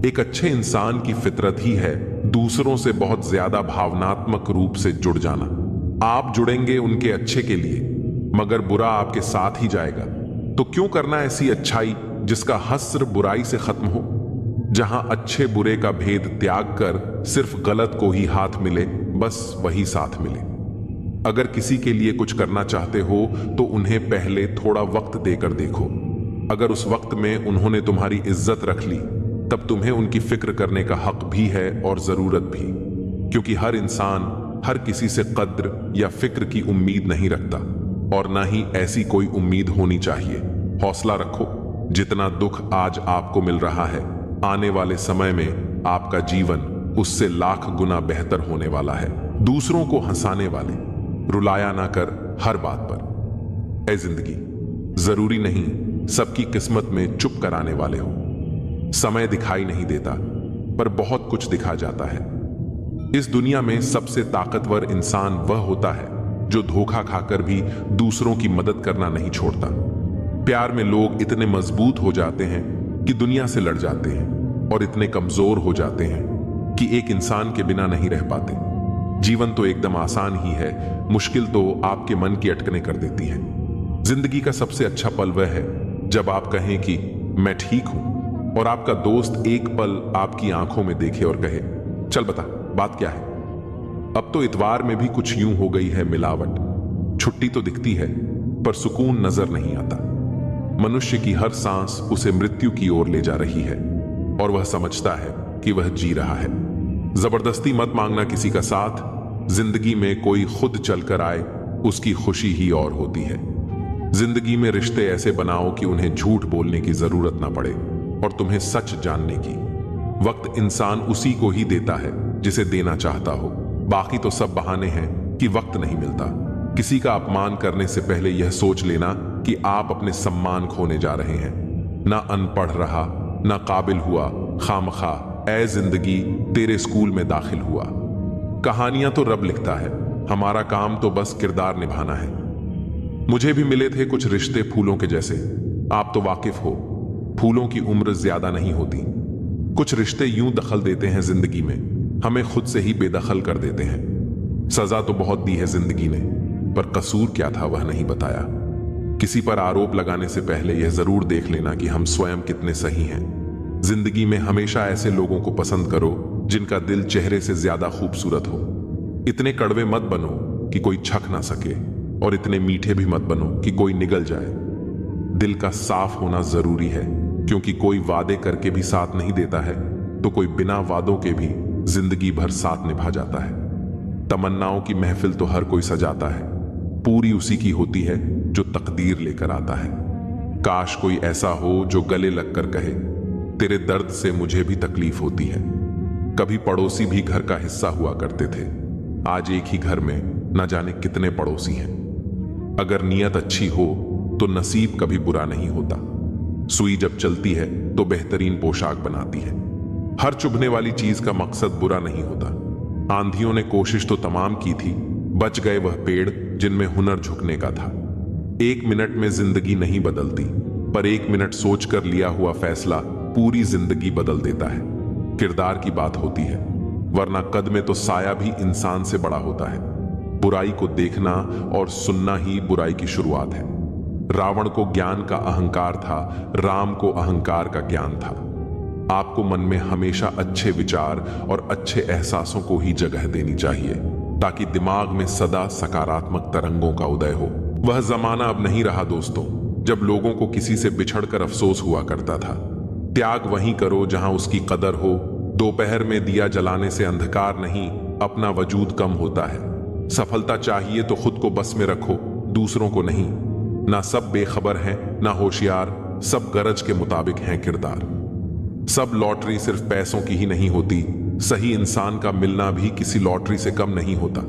एक अच्छे इंसान की फितरत ही है दूसरों से बहुत ज्यादा भावनात्मक रूप से जुड़ जाना। आप जुड़ेंगे उनके अच्छे के लिए, मगर बुरा आपके साथ ही जाएगा। तो क्यों करना ऐसी अच्छाई जिसका हस्र बुराई से खत्म हो, जहां अच्छे बुरे का भेद त्याग कर सिर्फ गलत को ही हाथ मिले, बस वही साथ मिले। अगर किसी के लिए कुछ करना चाहते हो तो उन्हें पहले थोड़ा वक्त देकर देखो। अगर उस वक्त में उन्होंने तुम्हारी इज्जत रख ली तब तुम्हें उनकी फिक्र करने का हक भी है और जरूरत भी, क्योंकि हर इंसान हर किसी से कद्र या फिक्र की उम्मीद नहीं रखता और ना ही ऐसी कोई उम्मीद होनी चाहिए। हौसला रखो। जितना दुख आज आपको मिल रहा है, आने वाले समय में आपका जीवन उससे लाख गुना बेहतर होने वाला है। दूसरों को हंसाने वाले, रुलाया ना कर हर बात पर। ऐ जिंदगी, जरूरी नहीं सबकी किस्मत में चुप कराने वाले हो। समय दिखाई नहीं देता पर बहुत कुछ दिखा जाता है। इस दुनिया में सबसे ताकतवर इंसान वह होता है जो धोखा खाकर भी दूसरों की मदद करना नहीं छोड़ता। प्यार में लोग इतने मजबूत हो जाते हैं कि दुनिया से लड़ जाते हैं और इतने कमजोर हो जाते हैं कि एक इंसान के बिना नहीं रह पाते। जीवन तो एकदम आसान ही है, मुश्किल तो आपके मन की अटकनें कर देती है। जिंदगी का सबसे अच्छा पल वह है जब आप कहें कि मैं ठीक हूं और आपका दोस्त एक पल आपकी आंखों में देखे और कहे, चल बता बात क्या है। अब तो इतवार में भी कुछ यूं हो गई है मिलावट। छुट्टी तो दिखती है पर सुकून नजर नहीं आता। मनुष्य की हर सांस उसे मृत्यु की ओर ले जा रही है और वह समझता है कि वह जी रहा है। जबरदस्ती मत मांगना किसी का साथ, जिंदगी में कोई खुद चलकर आए, उसकी खुशी ही और होती है। जिंदगी में रिश्ते ऐसे बनाओ कि उन्हें झूठ बोलने की जरूरत ना पड़े और तुम्हें सच जानने की। वक्त इंसान उसी को ही देता है जिसे देना चाहता हो। बाकी तो सब बहाने हैं कि वक्त नहीं मिलता। किसी का अपमान करने से पहले यह सोच लेना कि आप अपने सम्मान खोने जा रहे हैं। ना अनपढ़ रहा, ना काबिल हुआ, खामखा ऐ जिंदगी तेरे स्कूल में दाखिल हुआ। कहानियां तो रब लिखता है, हमारा काम तो बस किरदार निभाना है। मुझे भी मिले थे कुछ रिश्ते फूलों के जैसे। आप तो वाकिफ हो, फूलों की उम्र ज्यादा नहीं होती। कुछ रिश्ते यूं दखल देते हैं जिंदगी में, हमें खुद से ही बेदखल कर देते हैं। सजा तो बहुत दी है जिंदगी ने, पर कसूर क्या था वह नहीं बताया। किसी पर आरोप लगाने से पहले यह जरूर देख लेना कि हम स्वयं कितने सही हैं। जिंदगी में हमेशा ऐसे लोगों को पसंद करो जिनका दिल चेहरे से ज्यादा खूबसूरत हो। इतने कड़वे मत बनो कि कोई छक ना सके, और इतने मीठे भी मत बनो कि कोई निगल जाए। दिल का साफ होना जरूरी है, क्योंकि कोई वादे करके भी साथ नहीं देता है तो कोई बिना वादों के भी जिंदगी भर साथ निभा जाता है। तमन्नाओं की महफिल तो हर कोई सजाता है, पूरी उसी की होती है जो तकदीर लेकर आता है। काश कोई ऐसा हो जो गले लगकर कहे, तेरे दर्द से मुझे भी तकलीफ होती है। कभी पड़ोसी भी घर का हिस्सा हुआ करते थे, आज एक ही घर में न जाने कितने पड़ोसी हैं। अगर नीयत अच्छी हो तो नसीब कभी बुरा नहीं होता। सुई जब चलती है तो बेहतरीन पोशाक बनाती है। हर चुभने वाली चीज का मकसद बुरा नहीं होता। आंधियों ने कोशिश तो तमाम की थी, बच गए वह पेड़ जिनमें हुनर झुकने का था। एक मिनट में जिंदगी नहीं बदलती, पर एक मिनट सोचकर लिया हुआ फैसला पूरी जिंदगी बदल देता है। किरदार की बात होती है, वरना कद में तो साया भी इंसान से बड़ा होता है। बुराई को देखना और सुनना ही बुराई की शुरुआत है। रावण को ज्ञान का अहंकार था, राम को अहंकार का ज्ञान था। आपको मन में हमेशा अच्छे विचार और अच्छे एहसासों को ही जगह देनी चाहिए, ताकि दिमाग में सदा सकारात्मक तरंगों का उदय हो। वह जमाना अब नहीं रहा दोस्तों, जब लोगों को किसी से बिछड़कर अफसोस हुआ करता था। त्याग वहीं करो जहां उसकी कदर हो। दोपहर में दिया जलाने से अंधकार नहीं, अपना वजूद कम होता है। सफलता चाहिए तो खुद को बस में रखो, दूसरों को नहीं। ना सब बेखबर हैं, ना होशियार, सब गरज के मुताबिक हैं किरदार। सब लॉटरी सिर्फ पैसों की ही नहीं होती, सही इंसान का मिलना भी किसी लॉटरी से कम नहीं होता।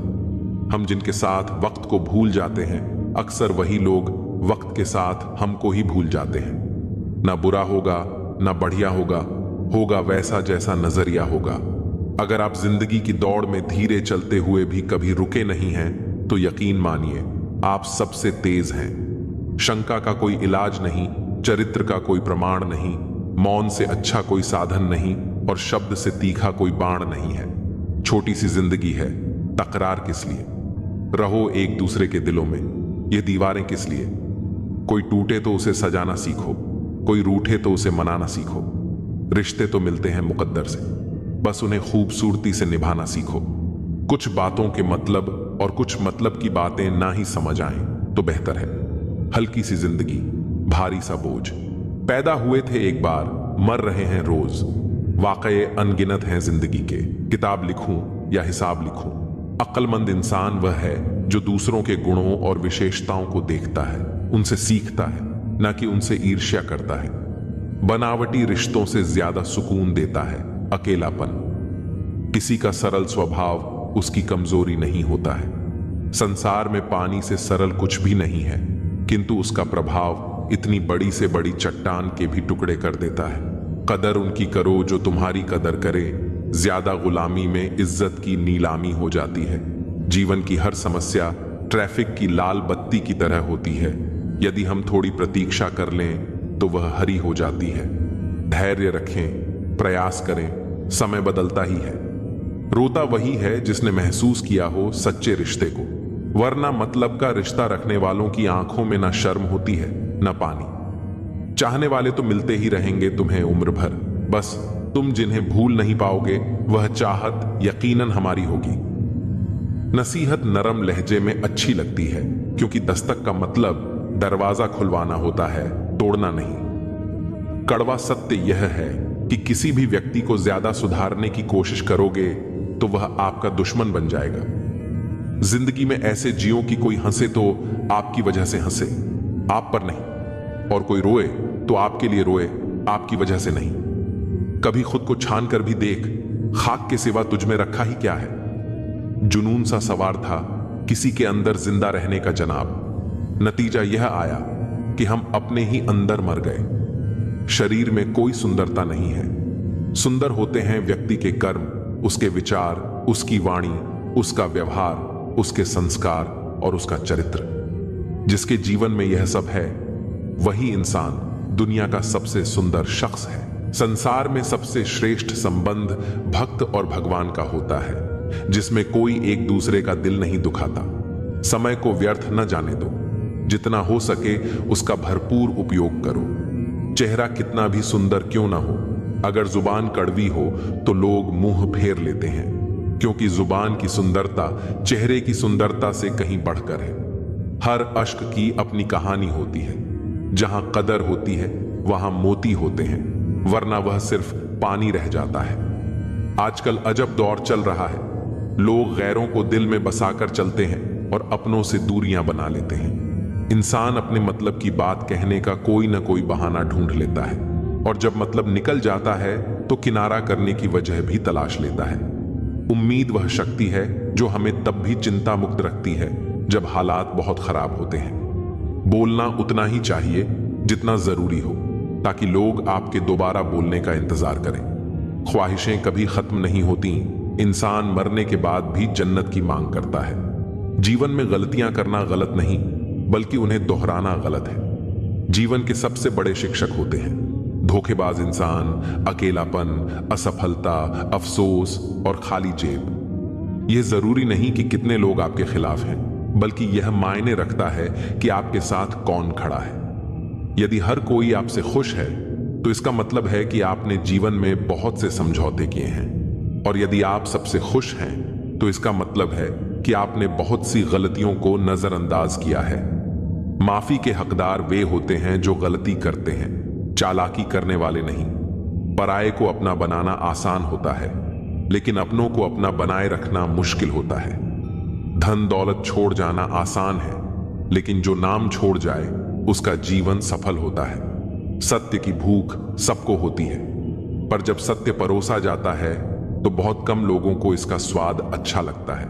हम जिनके साथ वक्त को भूल जाते हैं, अक्सर वही लोग वक्त के साथ हमको ही भूल जाते हैं। ना बुरा होगा, ना बढ़िया होगा, होगा वैसा जैसा नजरिया होगा। अगर आप जिंदगी की दौड़ में धीरे चलते हुए भी कभी रुके नहीं हैं, तो यकीन मानिए आप सबसे तेज हैं। शंका का कोई इलाज नहीं, चरित्र का कोई प्रमाण नहीं, मौन से अच्छा कोई साधन नहीं, और शब्द से तीखा कोई बाण नहीं है। छोटी सी जिंदगी है, तकरार किस लिए? रहो एक दूसरे के दिलों में, ये दीवारें किस लिए? कोई टूटे तो उसे सजाना सीखो, कोई रूठे तो उसे मनाना सीखो। रिश्ते तो मिलते हैं मुकद्दर से, बस उन्हें खूबसूरती से निभाना सीखो। कुछ बातों के मतलब और कुछ मतलब की बातें ना ही समझ आएं तो बेहतर है। हल्की सी जिंदगी, भारी सा बोझ। पैदा हुए थे एक बार, मर रहे हैं रोज। वाकये अनगिनत हैं जिंदगी के, किताब लिखूं या हिसाब लिखूं। अक्लमंद इंसान वह है जो दूसरों के गुणों और विशेषताओं को देखता है, उनसे सीखता है, ना कि उनसे ईर्ष्या करता है। बनावटी रिश्तों से ज्यादा सुकून देता है अकेलापन। किसी का सरल स्वभाव उसकी कमजोरी नहीं होता है। संसार में पानी से सरल कुछ भी नहीं है, किंतु उसका प्रभाव इतनी बड़ी से बड़ी चट्टान के भी टुकड़े कर देता है। कदर उनकी करो जो तुम्हारी कदर करे, ज्यादा गुलामी में इज्जत की नीलामी हो जाती है। जीवन की हर समस्या ट्रैफिक की लाल बत्ती की तरह होती है, यदि हम थोड़ी प्रतीक्षा कर लें तो वह हरी हो जाती है। धैर्य रखें, प्रयास करें, समय बदलता ही है। रोता वही है जिसने महसूस किया हो सच्चे रिश्ते को, वरना मतलब का रिश्ता रखने वालों की आंखों में ना शर्म होती है ना पानी। चाहने वाले तो मिलते ही रहेंगे तुम्हें उम्र भर, बस तुम जिन्हें भूल नहीं पाओगे वह चाहत यकीनन हमारी होगी। नसीहत नरम लहजे में अच्छी लगती है, क्योंकि दस्तक का मतलब दरवाजा खुलवाना होता है, तोड़ना नहीं। कड़वा सत्य यह है कि किसी भी व्यक्ति को ज्यादा सुधारने की कोशिश करोगे तो वह आपका दुश्मन बन जाएगा। जिंदगी में ऐसे जियो कि कोई हंसे तो आपकी वजह से हंसे, आप पर नहीं, और कोई रोए तो आपके लिए रोए, आपकी वजह से नहीं। कभी खुद को छान कर भी देख, खाक के सिवा तुझ में रखा ही क्या है। जुनून सा सवार था किसी के अंदर जिंदा रहने का जनाब, नतीजा यह आया कि हम अपने ही अंदर मर गए। शरीर में कोई सुंदरता नहीं है, सुंदर होते हैं व्यक्ति के कर्म, उसके विचार, उसकी वाणी, उसका व्यवहार, उसके संस्कार और उसका चरित्र। जिसके जीवन में यह सब है वही इंसान दुनिया का सबसे सुंदर शख्स है। संसार में सबसे श्रेष्ठ संबंध भक्त और भगवान का होता है, जिसमें कोई एक दूसरे का दिल नहीं दुखाता। समय को व्यर्थ न जाने दो, जितना हो सके उसका भरपूर उपयोग करो। चेहरा कितना भी सुंदर क्यों ना हो, अगर जुबान कड़वी हो तो लोग मुंह फेर लेते हैं, क्योंकि जुबान की सुंदरता चेहरे की सुंदरता से कहीं बढ़कर है। हर अश्क की अपनी कहानी होती है, जहां कदर होती है वहां मोती होते हैं, वरना वह सिर्फ पानी रह जाता है। आजकल अजब दौर चल रहा है, लोग गैरों को दिल में बसाकर चलते हैं और अपनों से दूरियां बना लेते हैं। इंसान अपने मतलब की बात कहने का कोई ना कोई बहाना ढूंढ लेता है, और जब मतलब निकल जाता है तो किनारा करने की वजह भी तलाश लेता है। उम्मीद वह शक्ति है जो हमें तब भी चिंता मुक्त रखती है जब हालात बहुत खराब होते हैं। बोलना उतना ही चाहिए जितना जरूरी हो, ताकि लोग आपके दोबारा बोलने का इंतजार करें। ख्वाहिशें कभी खत्म नहीं होती, इंसान मरने के बाद भी जन्नत की मांग करता है। जीवन में गलतियां करना गलत नहीं, बल्कि उन्हें दोहराना गलत है। जीवन के सबसे बड़े शिक्षक होते हैं धोखेबाज इंसान, अकेलापन, असफलता, अफसोस और खाली जेब। यह जरूरी नहीं कि कितने लोग आपके खिलाफ हैं, बल्कि यह मायने रखता है कि आपके साथ कौन खड़ा है। यदि हर कोई आपसे खुश है तो इसका मतलब है कि आपने जीवन में बहुत से समझौते किए हैं, और यदि आप सबसे खुश हैं तो इसका मतलब है कि आपने बहुत सी गलतियों को नजरअंदाज किया है। माफी के हकदार वे होते हैं जो गलती करते हैं, चालाकी करने वाले नहीं। पराये को अपना बनाना आसान होता है, लेकिन अपनों को अपना बनाए रखना मुश्किल होता है। धन दौलत छोड़ जाना आसान है, लेकिन जो नाम छोड़ जाए उसका जीवन सफल होता है। सत्य की भूख सबको होती है, पर जब सत्य परोसा जाता है तो बहुत कम लोगों को इसका स्वाद अच्छा लगता है।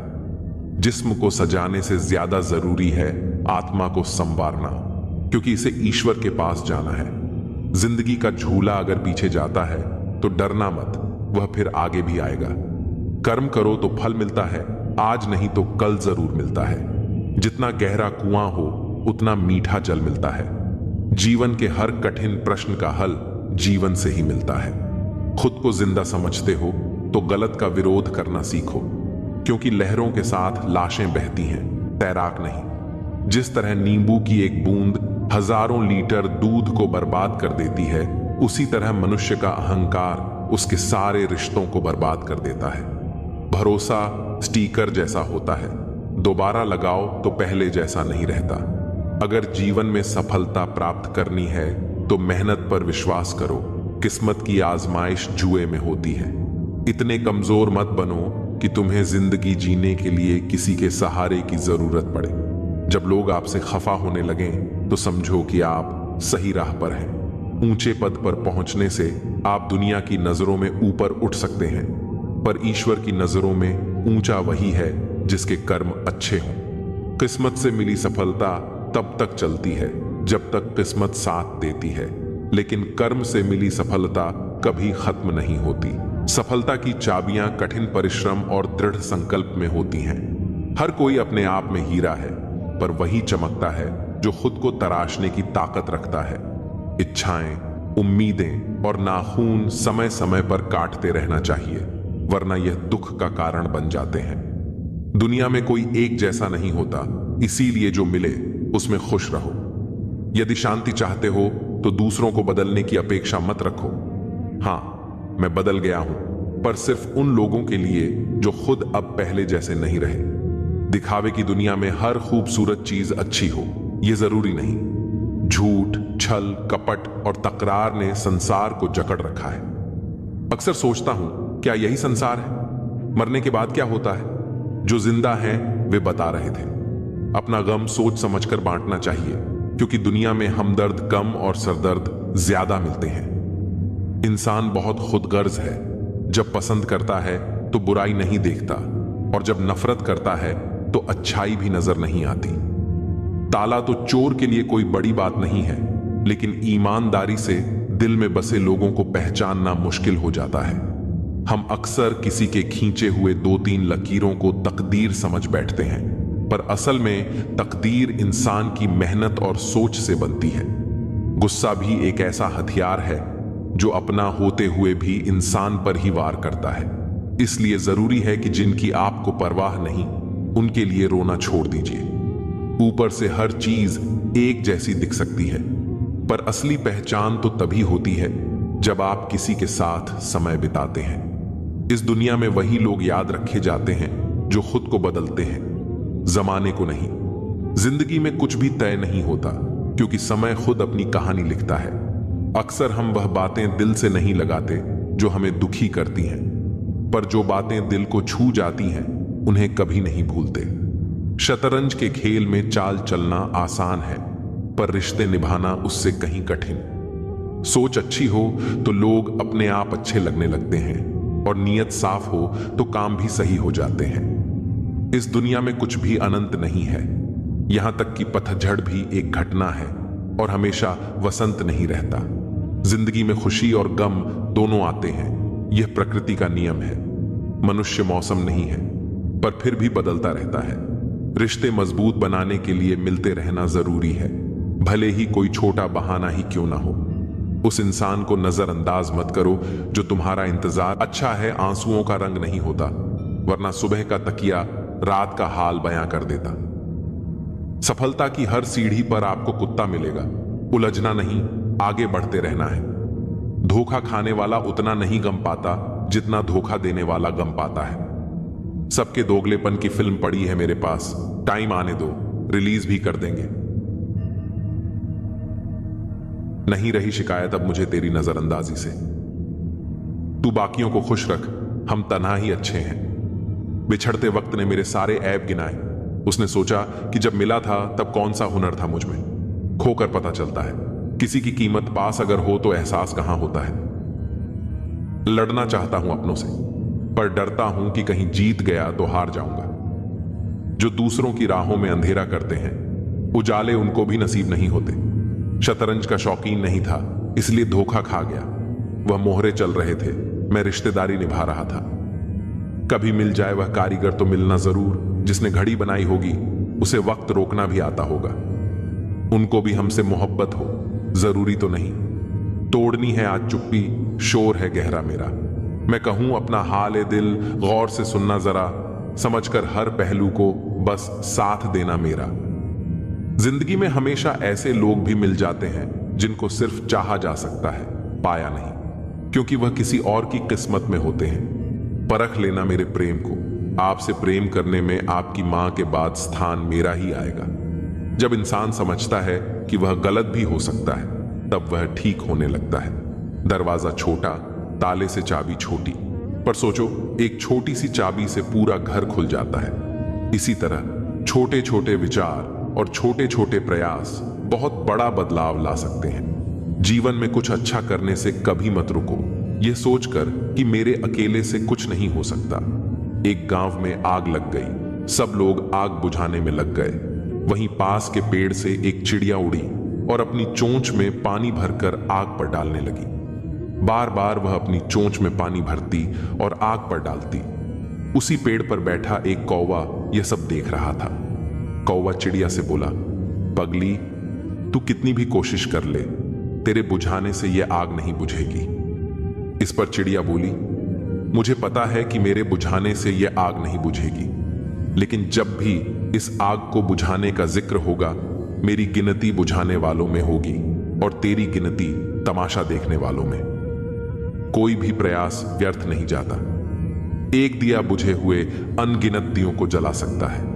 जिस्म को सजाने से ज्यादा जरूरी है आत्मा को संवारना, क्योंकि इसे ईश्वर के पास जाना है। जिंदगी का झूला अगर पीछे जाता है तो डरना मत, वह फिर आगे भी आएगा। कर्म करो तो फल मिलता है, आज नहीं तो कल जरूर मिलता है। जितना गहरा कुआं हो उतना मीठा जल मिलता है। जीवन के हर कठिन प्रश्न का हल जीवन से ही मिलता है। खुद को जिंदा समझते हो तो गलत का विरोध करना सीखो, क्योंकि लहरों के साथ लाशें बहती हैं, तैराक नहीं। जिस तरह नींबू की एक बूंद हजारों लीटर दूध को बर्बाद कर देती है, उसी तरह मनुष्य का अहंकार उसके सारे रिश्तों को बर्बाद कर देता है। भरोसा स्टीकर जैसा होता है, दोबारा लगाओ तो पहले जैसा नहीं रहता। अगर जीवन में सफलता प्राप्त करनी है तो मेहनत पर विश्वास करो। किस्मत की आजमाइश जुए में होती है। इतने कमजोर मत बनो कि तुम्हें जिंदगी जीने के लिए किसी के सहारे की जरूरत पड़े। जब लोग आपसे खफा होने लगें तो समझो कि आप सही राह पर हैं। ऊंचे पद पर पहुंचने से आप दुनिया की नजरों में ऊपर उठ सकते हैं, पर ईश्वर की नजरों में ऊंचा वही है जिसके कर्म अच्छे हों। किस्मत से मिली सफलता तब तक चलती है जब तक किस्मत साथ देती है, लेकिन कर्म से मिली सफलता कभी खत्म नहीं होती। सफलता की चाबियां कठिन परिश्रम और दृढ़ संकल्प में होती हैं। हर कोई अपने आप में हीरा है, पर वही चमकता है जो खुद को तराशने की ताकत रखता है। इच्छाएं, उम्मीदें और नाखून समय समय पर काटते रहना चाहिए, वरना यह दुख का कारण बन जाते हैं। दुनिया में कोई एक जैसा नहीं होता, इसीलिए जो मिले उसमें खुश रहो। यदि शांति चाहते हो तो दूसरों को बदलने की अपेक्षा मत रखो। हाँ, मैं बदल गया हूं, पर सिर्फ उन लोगों के लिए जो खुद अब पहले जैसे नहीं रहे। दिखावे की दुनिया में हर खूबसूरत चीज अच्छी हो, यह जरूरी नहीं। झूठ, छल, कपट और तकरार ने संसार को जकड़ रखा है। अक्सर सोचता हूं, क्या यही संसार है? मरने के बाद क्या होता है? जो जिंदा हैं वे बता रहे थे। अपना गम सोच समझकर बांटना चाहिए, क्योंकि दुनिया में हमदर्द कम और सरदर्द ज्यादा मिलते हैं। इंसान बहुत खुदगर्ज है। जब पसंद करता है तो बुराई नहीं देखता, और जब नफरत करता है तो अच्छाई भी नजर नहीं आती। ताला तो चोर के लिए कोई बड़ी बात नहीं है, लेकिन ईमानदारी से दिल में बसे लोगों को पहचानना मुश्किल हो जाता है। हम अक्सर किसी के खींचे हुए 2-3 लकीरों को तकदीर समझ बैठते हैं, पर असल में तकदीर इंसान की मेहनत और सोच से बनती है। गुस्सा भी एक ऐसा हथियार है जो अपना होते हुए भी इंसान पर ही वार करता है। इसलिए जरूरी है कि जिनकी आपको परवाह नहीं, उनके लिए रोना छोड़ दीजिए। ऊपर से हर चीज एक जैसी दिख सकती है, पर असली पहचान तो तभी होती है जब आप किसी के साथ समय बिताते हैं। इस दुनिया में वही लोग याद रखे जाते हैं जो खुद को बदलते हैं, जमाने को नहीं। जिंदगी में कुछ भी तय नहीं होता, क्योंकि समय खुद अपनी कहानी लिखता है। अक्सर हम वह बातें दिल से नहीं लगाते जो हमें दुखी करती हैं, पर जो बातें दिल को छू जाती हैं उन्हें कभी नहीं भूलते। शतरंज के खेल में चाल चलना आसान है, पर रिश्ते निभाना उससे कहीं कठिन। सोच अच्छी हो तो लोग अपने आप अच्छे लगने लगते हैं, और नीयत साफ हो तो काम भी सही हो जाते हैं। इस दुनिया में कुछ भी अनंत नहीं है, यहां तक कि पतझड़ भी एक घटना है, और हमेशा वसंत नहीं रहता। जिंदगी में खुशी और गम दोनों आते हैं, यह प्रकृति का नियम है। मनुष्य मौसम नहीं है, पर फिर भी बदलता रहता है। रिश्ते मजबूत बनाने के लिए मिलते रहना जरूरी है, भले ही कोई छोटा बहाना ही क्यों ना हो। उस इंसान को नजरअंदाज मत करो जो तुम्हारा इंतजार। अच्छा है आंसुओं का रंग नहीं होता, वरना सुबह का तकिया रात का हाल बयां कर देता। सफलता की हर सीढ़ी पर आपको कुत्ता मिलेगा, उलझना नहीं, आगे बढ़ते रहना है। धोखा खाने वाला उतना नहीं गम पाता जितना धोखा देने वाला गम पाता है। सबके दोगलेपन की फिल्म पड़ी है मेरे पास, टाइम आने दो, रिलीज भी कर देंगे। नहीं रही शिकायत अब मुझे तेरी नजरअंदाजी से। तू बाकियों को खुश रख, हम तन्हा ही अच्छे हैं। बिछड़ते वक्त ने मेरे सारे ऐब गिनाए। उसने सोचा कि जब मिला था तब कौन सा हुनर था मुझ में। खोकर पता चलता है किसी की कीमत पास अगर हो तो एहसास कहां होता है। लड़ना चाहता हूं अपनों से, पर डरता हूं कि कहीं जीत गया तो हार जाऊंगा। जो दूसरों की राहों में अंधेरा करते हैं, उजाले उनको भी नसीब नहीं होते। शतरंज का शौकीन नहीं था, इसलिए धोखा खा गया। वह मोहरे चल रहे थे, मैं रिश्तेदारी निभा रहा था। कभी मिल जाए वह कारीगर तो मिलना जरूर, जिसने घड़ी बनाई होगी उसे वक्त रोकना भी आता होगा। उनको भी हमसे मोहब्बत हो, जरूरी तो नहीं। तोड़नी है आज चुप्पी, शोर है गहरा मेरा। मैं कहूं अपना हाल ए दिल, गौर से सुनना जरा, समझकर हर पहलू को बस साथ देना मेरा। जिंदगी में हमेशा ऐसे लोग भी मिल जाते हैं जिनको सिर्फ चाहा जा सकता है, पाया नहीं, क्योंकि वह किसी और की किस्मत में होते हैं। परख लेना मेरे प्रेम को, आपसे प्रेम करने में आपकी मां के बाद स्थान मेरा ही आएगा। जब इंसान समझता है कि वह गलत भी हो सकता है, तब वह ठीक होने लगता है। दरवाजा छोटा, ताले से चाबी छोटी, पर सोचो एक छोटी सी चाबी से पूरा घर खुल जाता है। इसी तरह छोटे छोटे विचार और छोटे छोटे प्रयास बहुत बड़ा बदलाव ला सकते हैं। जीवन में कुछ अच्छा करने से कभी मत रुको, यह सोचकर कि मेरे अकेले से कुछ नहीं हो सकता। एक गांव में आग लग गई, सब लोग आग बुझाने में लग गए। वहीं पास के पेड़ से एक चिड़िया उड़ी और अपनी चोंच में पानी भरकर आग पर डालने लगी। बार बार वह अपनी चोंच में पानी भरती और आग पर डालती। उसी पेड़ पर बैठा एक कौवा यह सब देख रहा था। कौवा चिड़िया से बोला, पगली, तू कितनी भी कोशिश कर ले, तेरे बुझाने से यह आग नहीं बुझेगी। इस पर चिड़िया बोली, मुझे पता है कि मेरे बुझाने से यह आग नहीं बुझेगी, लेकिन जब भी इस आग को बुझाने का जिक्र होगा, मेरी गिनती बुझाने वालों में होगी और तेरी गिनती तमाशा देखने वालों में। कोई भी प्रयास व्यर्थ नहीं जाता। एक दिया बुझे हुए अनगिनत दियों को जला सकता है।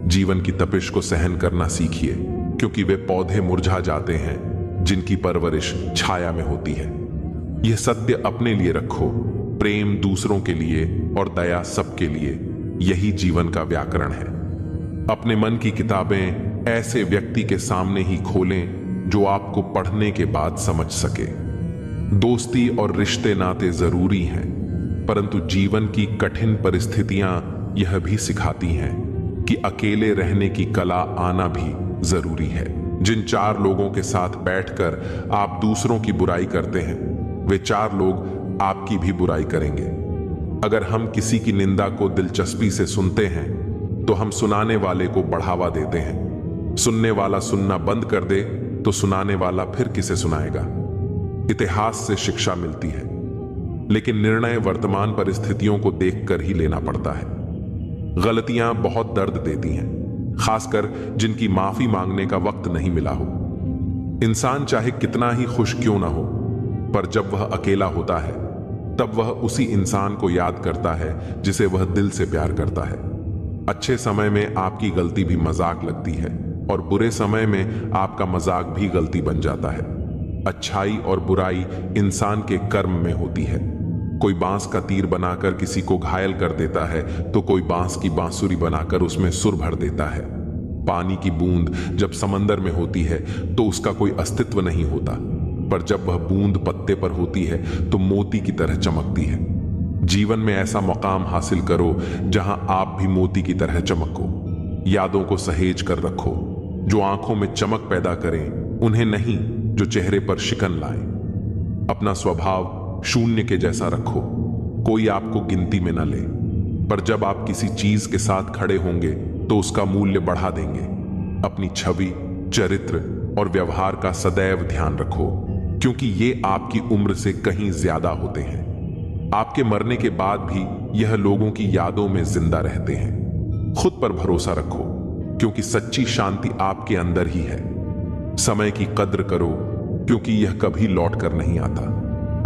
जीवन की तपिश को सहन करना सीखिए, क्योंकि वे पौधे मुरझा जाते हैं जिनकी परवरिश छाया में होती है। यह सत्य अपने लिए रखो, प्रेम दूसरों के लिए और दया सबके लिए, यही जीवन का व्याकरण है। अपने मन की किताबें ऐसे व्यक्ति के सामने ही खोलें जो आपको पढ़ने के बाद समझ सके। दोस्ती और रिश्ते नाते जरूरी हैं, परंतु जीवन की कठिन परिस्थितियां यह भी सिखाती हैं कि अकेले रहने की कला आना भी जरूरी है। जिन 4 लोगों के साथ बैठकर आप दूसरों की बुराई करते हैं, वे 4 लोग आपकी भी बुराई करेंगे। अगर हम किसी की निंदा को दिलचस्पी से सुनते हैं तो हम सुनाने वाले को बढ़ावा देते हैं। सुनने वाला सुनना बंद कर दे तो सुनाने वाला फिर किसे सुनाएगा। इतिहास से शिक्षा मिलती है, लेकिन निर्णय वर्तमान परिस्थितियों को देखकर ही लेना पड़ता है। गलतियां बहुत दर्द देती हैं, खासकर जिनकी माफी मांगने का वक्त नहीं मिला हो। इंसान चाहे कितना ही खुश क्यों ना हो, पर जब वह अकेला होता है तब वह उसी इंसान को याद करता है जिसे वह दिल से प्यार करता है। अच्छे समय में आपकी गलती भी मजाक लगती है और बुरे समय में आपका मजाक भी गलती बन जाता है। अच्छाई और बुराई इंसान के कर्म में होती है। कोई बांस का तीर बनाकर किसी को घायल कर देता है तो कोई बांस की बांसुरी बनाकर उसमें सुर भर देता है। पानी की बूंद जब समंदर में होती है तो उसका कोई अस्तित्व नहीं होता, पर जब वह बूंद पत्ते पर होती है तो मोती की तरह चमकती है। जीवन में ऐसा मुकाम हासिल करो जहां आप भी मोती की तरह चमको। यादों को सहेज कर रखो, जो आंखों में चमक पैदा करें, उन्हें नहीं जो चेहरे पर शिकन लाएं। अपना स्वभाव शून्य के जैसा रखो, कोई आपको गिनती में न ले, पर जब आप किसी चीज के साथ खड़े होंगे तो उसका मूल्य बढ़ा देंगे। अपनी छवि, चरित्र और व्यवहार का सदैव ध्यान रखो, क्योंकि ये आपकी उम्र से कहीं ज्यादा होते हैं। आपके मरने के बाद भी यह लोगों की यादों में जिंदा रहते हैं। खुद पर भरोसा रखो, क्योंकि सच्ची शांति आपके अंदर ही है। समय की कद्र करो, क्योंकि यह कभी लौट कर नहीं आता।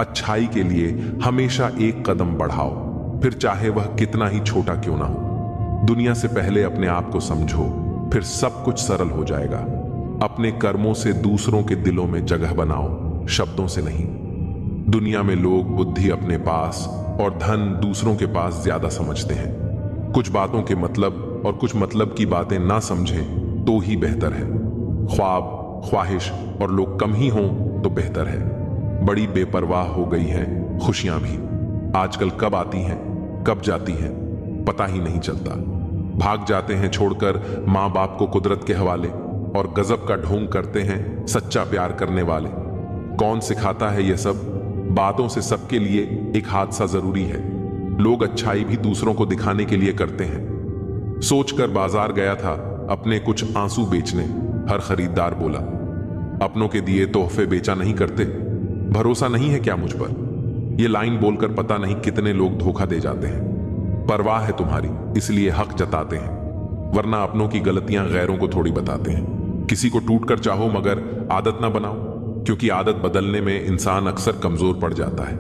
अच्छाई के लिए हमेशा एक कदम बढ़ाओ, फिर चाहे वह कितना ही छोटा क्यों ना हो। दुनिया से पहले अपने आप को समझो, फिर सब कुछ सरल हो जाएगा। अपने कर्मों से दूसरों के दिलों में जगह बनाओ, शब्दों से नहीं। दुनिया में लोग बुद्धि अपने पास और धन दूसरों के पास ज्यादा समझते हैं। कुछ बातों के मतलब और कुछ मतलब की बातें ना समझें तो ही बेहतर है। ख्वाब, ख्वाहिश और लोग कम ही हों तो बेहतर है। बड़ी बेपरवाह हो गई हैं खुशियां भी। आजकल कब आती हैं, कब जाती हैं, पता ही नहीं चलता। भाग जाते हैं छोड़कर माँ बाप को कुदरत के हवाले, और गजब का ढोंग करते हैं सच्चा प्यार करने वाले। कौन सिखाता है यह सब? बातों से सबके लिए एक हादसा जरूरी है। लोग अच्छाई भी दूसरों को दिखाने के लिए करते हैं। सोचकर बाजार गया था अपने कुछ आंसू बेचने। हर खरीदार बोला, अपनों के दिए तोहफे बेचा नहीं करते, भरोसा नहीं है क्या मुझ पर? यह लाइन बोलकर पता नहीं कितने लोग धोखा दे जाते हैं। परवाह है तुम्हारी, इसलिए हक जताते हैं, वरना अपनों की गलतियां गैरों को थोड़ी बताते हैं। किसी को टूट कर चाहो मगर आदत ना बनाओ, क्योंकि आदत बदलने में इंसान अक्सर कमजोर पड़ जाता है।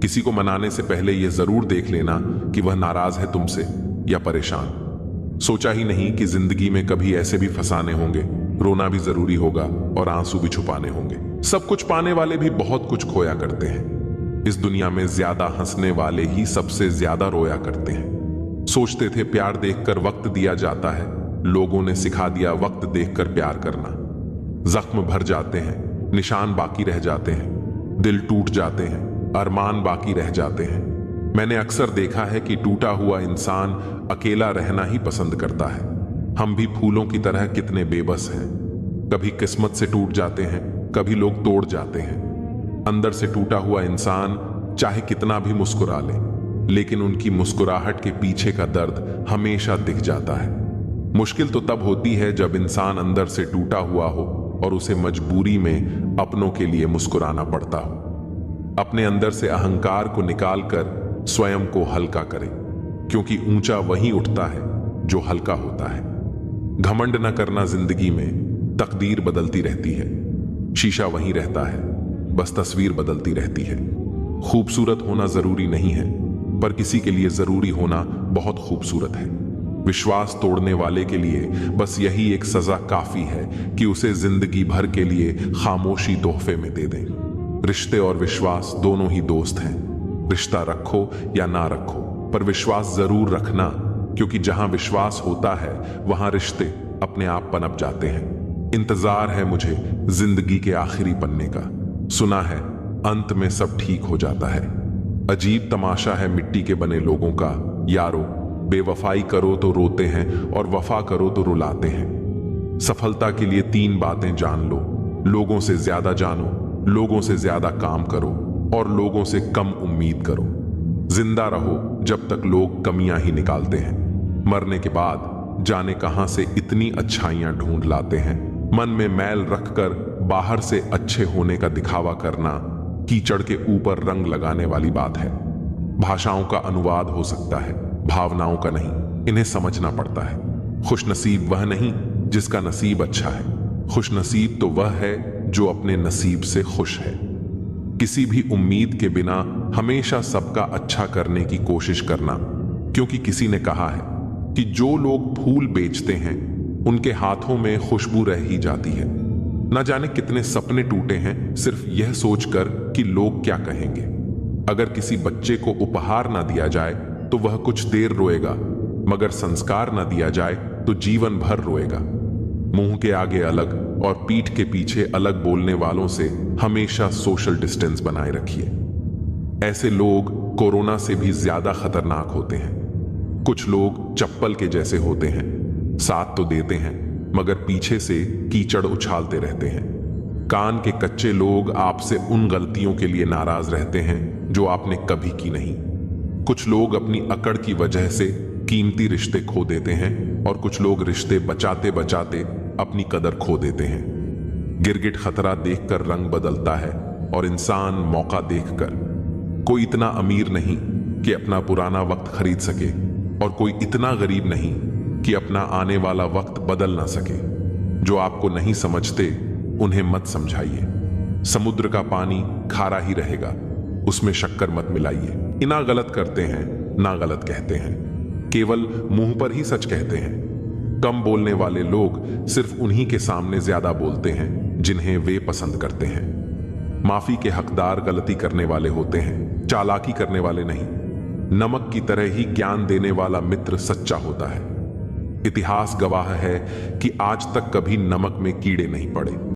किसी को मनाने से पहले यह जरूर देख लेना कि वह नाराज है तुमसे या परेशान। सोचा ही नहीं कि जिंदगी में कभी ऐसे भी फंसाने होंगे, रोना भी जरूरी होगा और आंसू भी छुपाने होंगे। सब कुछ पाने वाले भी बहुत कुछ खोया करते हैं। इस दुनिया में ज्यादा हंसने वाले ही सबसे ज्यादा रोया करते हैं। सोचते थे प्यार देखकर वक्त दिया जाता है, लोगों ने सिखा दिया वक्त देखकर प्यार करना। जख्म भर जाते हैं, निशान बाकी रह जाते हैं, दिल टूट जाते हैं, अरमान बाकी रह जाते हैं। मैंने अक्सर देखा है कि टूटा हुआ इंसान अकेला रहना ही पसंद करता है। हम भी फूलों की तरह कितने बेबस हैं। कभी किस्मत से टूट जाते हैं, कभी लोग तोड़ जाते हैं। अंदर से टूटा हुआ इंसान चाहे कितना भी मुस्कुरा ले, लेकिन उनकी मुस्कुराहट के पीछे का दर्द हमेशा दिख जाता है। मुश्किल तो तब होती है जब इंसान अंदर से टूटा हुआ हो और उसे मजबूरी में अपनों के लिए मुस्कुराना पड़ता हो। अपने अंदर से अहंकार को निकालकर स्वयं को हल्का करें, क्योंकि ऊंचा वही उठता है जो हल्का होता है। घमंड न करना जिंदगी में, तकदीर बदलती रहती है। शीशा वहीं रहता है, बस तस्वीर बदलती रहती है। खूबसूरत होना जरूरी नहीं है, पर किसी के लिए जरूरी होना बहुत खूबसूरत है। विश्वास तोड़ने वाले के लिए बस यही एक सजा काफी है कि उसे जिंदगी भर के लिए खामोशी तोहफे में दे दें। रिश्ते और विश्वास दोनों ही दोस्त हैं। रिश्ता रखो या ना रखो, पर विश्वास जरूर रखना, क्योंकि जहां विश्वास होता है वहां रिश्ते अपने आप पनप जाते हैं। इंतजार है मुझे जिंदगी के आखिरी पन्ने का, सुना है अंत में सब ठीक हो जाता है। अजीब तमाशा है मिट्टी के बने लोगों का यारो, बेवफाई करो तो रोते हैं और वफा करो तो रुलाते हैं। सफलता के लिए 3 बातें जान लो, लोगों से ज्यादा जानो, लोगों से ज्यादा काम करो और लोगों से कम उम्मीद करो। जिंदा रहो जब तक लोग कमियां ही निकालते हैं, मरने के बाद जाने कहां से इतनी अच्छाइयां ढूंढ लाते हैं। मन में मैल रखकर बाहर से अच्छे होने का दिखावा करना कीचड़ के ऊपर रंग लगाने वाली बात है। भाषाओं का अनुवाद हो सकता है, भावनाओं का नहीं। इन्हें समझना पड़ता है। खुशनसीब वह नहीं जिसका नसीब अच्छा है, खुशनसीब तो वह है जो अपने नसीब से खुश है। किसी भी उम्मीद के बिना हमेशा सबका अच्छा करने की कोशिश करना, क्योंकि किसी ने कहा है कि जो लोग फूल बेचते हैं उनके हाथों में खुशबू रह ही जाती है। न जाने कितने सपने टूटे हैं सिर्फ यह सोचकर कि लोग क्या कहेंगे। अगर किसी बच्चे को उपहार ना दिया जाए तो वह कुछ देर रोएगा, मगर संस्कार ना दिया जाए तो जीवन भर रोएगा। मुंह के आगे अलग और पीठ के पीछे अलग बोलने वालों से हमेशा सोशल डिस्टेंस बनाए रखिए। ऐसे लोग कोरोना से भी ज्यादा खतरनाक होते हैं। कुछ लोग चप्पल के जैसे होते हैं, साथ तो देते हैं मगर पीछे से कीचड़ उछालते रहते हैं। कान के कच्चे लोग आपसे उन गलतियों के लिए नाराज रहते हैं जो आपने कभी की नहीं। कुछ लोग अपनी अकड़ की वजह से कीमती रिश्ते खो देते हैं और कुछ लोग रिश्ते बचाते बचाते अपनी कदर खो देते हैं। गिरगिट खतरा देखकर रंग बदलता है और इंसान मौका देखकर। कोई इतना अमीर नहीं कि अपना पुराना वक्त खरीद सके और कोई इतना गरीब नहीं कि अपना आने वाला वक्त बदल ना सके। जो आपको नहीं समझते उन्हें मत समझाइए। समुद्र का पानी खारा ही रहेगा, उसमें शक्कर मत मिलाइए। इना गलत करते हैं ना गलत कहते हैं, केवल मुंह पर ही सच कहते हैं। कम बोलने वाले लोग सिर्फ उन्हीं के सामने ज्यादा बोलते हैं जिन्हें वे पसंद करते हैं। माफी के हकदार गलती करने वाले होते हैं, चालाकी करने वाले नहीं। नमक की तरह ही ज्ञान देने वाला मित्र सच्चा होता है। इतिहास गवाह है कि आज तक कभी नमक में कीड़े नहीं पड़े।